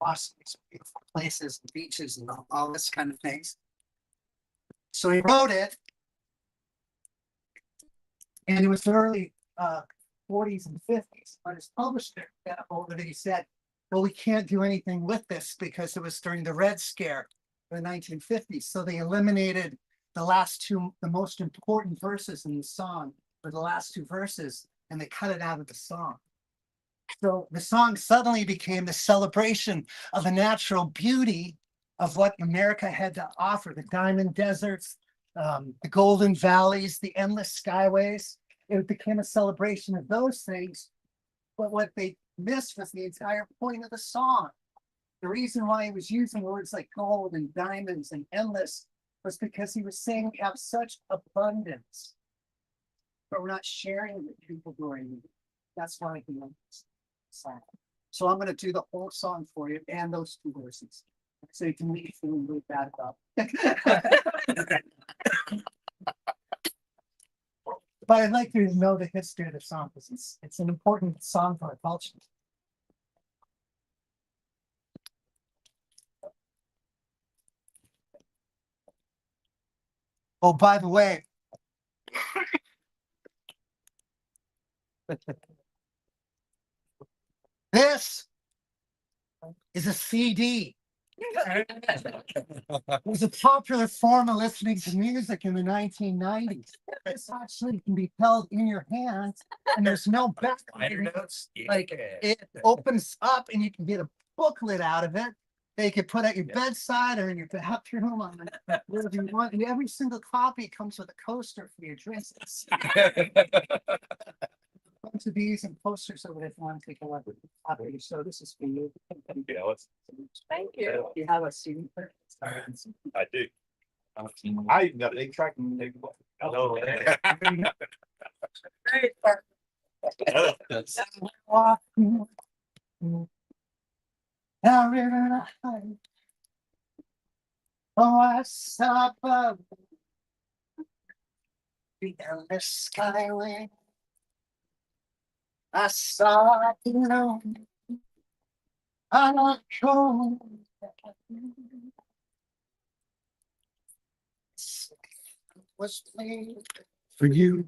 Lost these beautiful places and beaches and all this kind of things. So he wrote it. And it was the early 40s and 50s. But his publisher got hold of it. He said, well, we can't do anything with this because it was during the Red Scare in the 1950s. So they eliminated the last 2, the most important verses in the song, or the last 2 verses, and they cut it out of the song. So the song suddenly became the celebration of the natural beauty of what America had to offer, the diamond deserts, the golden valleys, the endless skyways. It became a celebration of those things. But what they missed was the entire point of the song. The reason why he was using words like gold and diamonds and endless was because he was saying we have such abundance, but we're not sharing it with people during it. That's why he wrote this song. So I'm going to do the whole song for you and those 2 verses, so you can leave feeling really bad about it. But I'd like you to know the history of the song because it's an important song for our culture. Oh, by the way, this is a CD. It was a popular form of listening to music in the 1990s. This actually can be held in your hands, and there's no back. Like it opens up, and you can get a booklet out of it. They could put at your bedside or in your bathroom on whatever you want. And every single copy comes with a coaster for your dresses. Bunch of these and posters over there if you want to take a look at the copy. So this is for you. Yeah, let's. Thank you. You have a CD. I do. I even got an 8-track. Hello. Down river high. Oh, I saw above the endless skyway. I saw it alone. I don't go. Was made for you.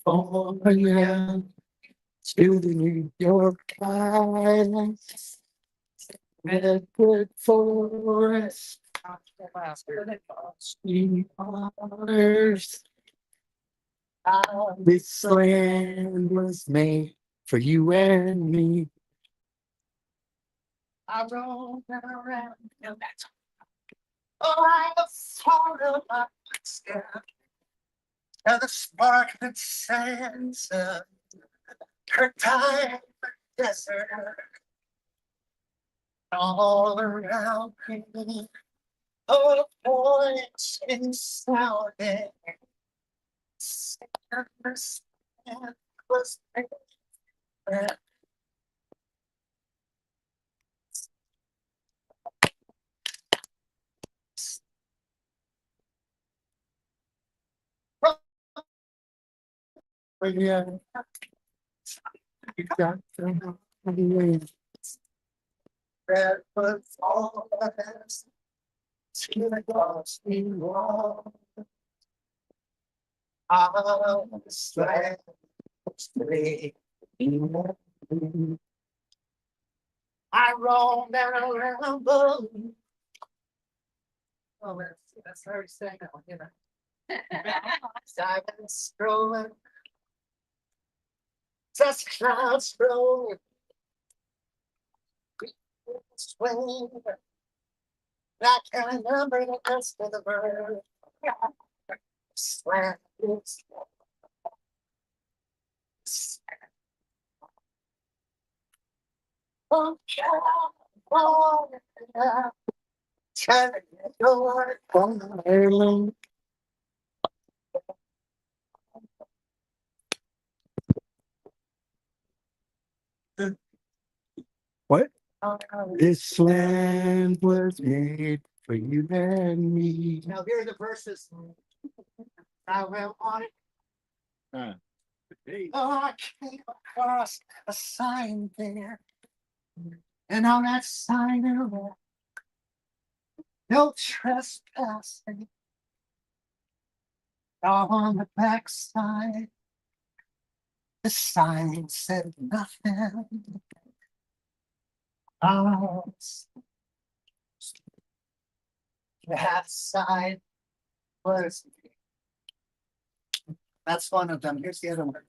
Oh, yeah. To the New York Islands. Redwood Forest. Sweet waters. This land was made for you and me. I rolled around. No, that's oh, I thought of my step. And the sparkling sands of her time desert. All around me. Oh, voice is sounding. Understand was there. Yeah. You got them. That was all that has to the lost in wall. I was glad to I roamed around the oh, that's already saying that one, you know. I've been strolling. Just clouds rolling. Swing. I can remember the rest of the bird. Slant. Oh, yeah. Turn your phone. What? This land was made for you and me. Now here are the verses. I will on it. Oh, I came across a sign there. And on that sign there was no trespassing. On the backside, the sign said nothing. Oh, that side was. That's one of them. Here's the other one.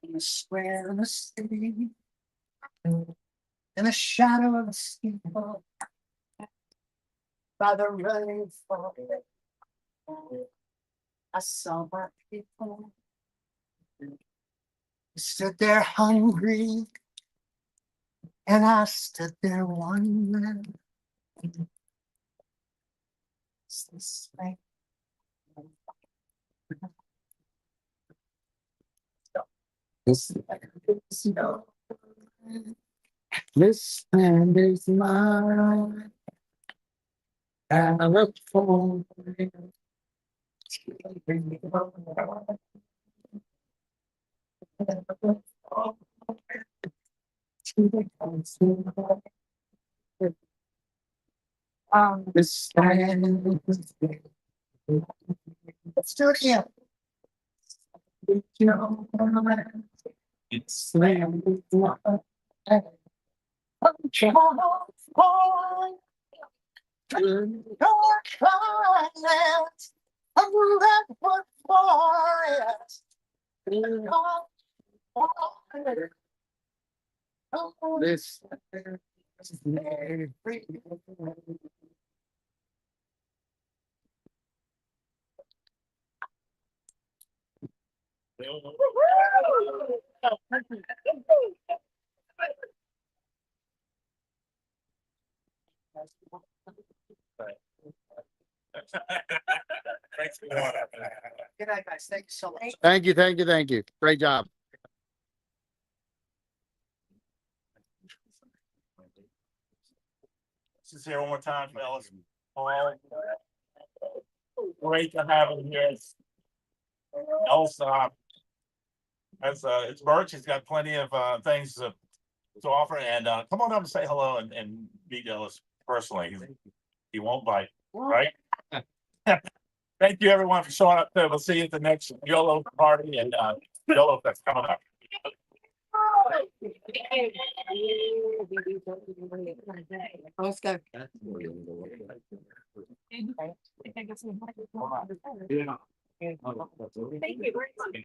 In the square in the city, in the shadow of the steeple, by the rainfall, I saw my people. Stood there hungry, and I stood there wondering. Is this right? This land is mine. And I look for it. This land is mine. Let's do it again. It's land is mine. I'm trying to find your kindness. I'm left for forest. This. Thanks for that. Good night, guys. Thank you so much. Thank you, thank you, thank you. Great job. This is here one more time for Ellis. Paul. Great to have him here. Ellis, it's Birch. He's got plenty of things to offer. And come on up and say hello and meet Ellis personally. He won't bite, right? Thank you, everyone, for showing up. We'll see you at the next YOLO party and YOLO that's coming up. Let's go. Yeah. Thank you very much.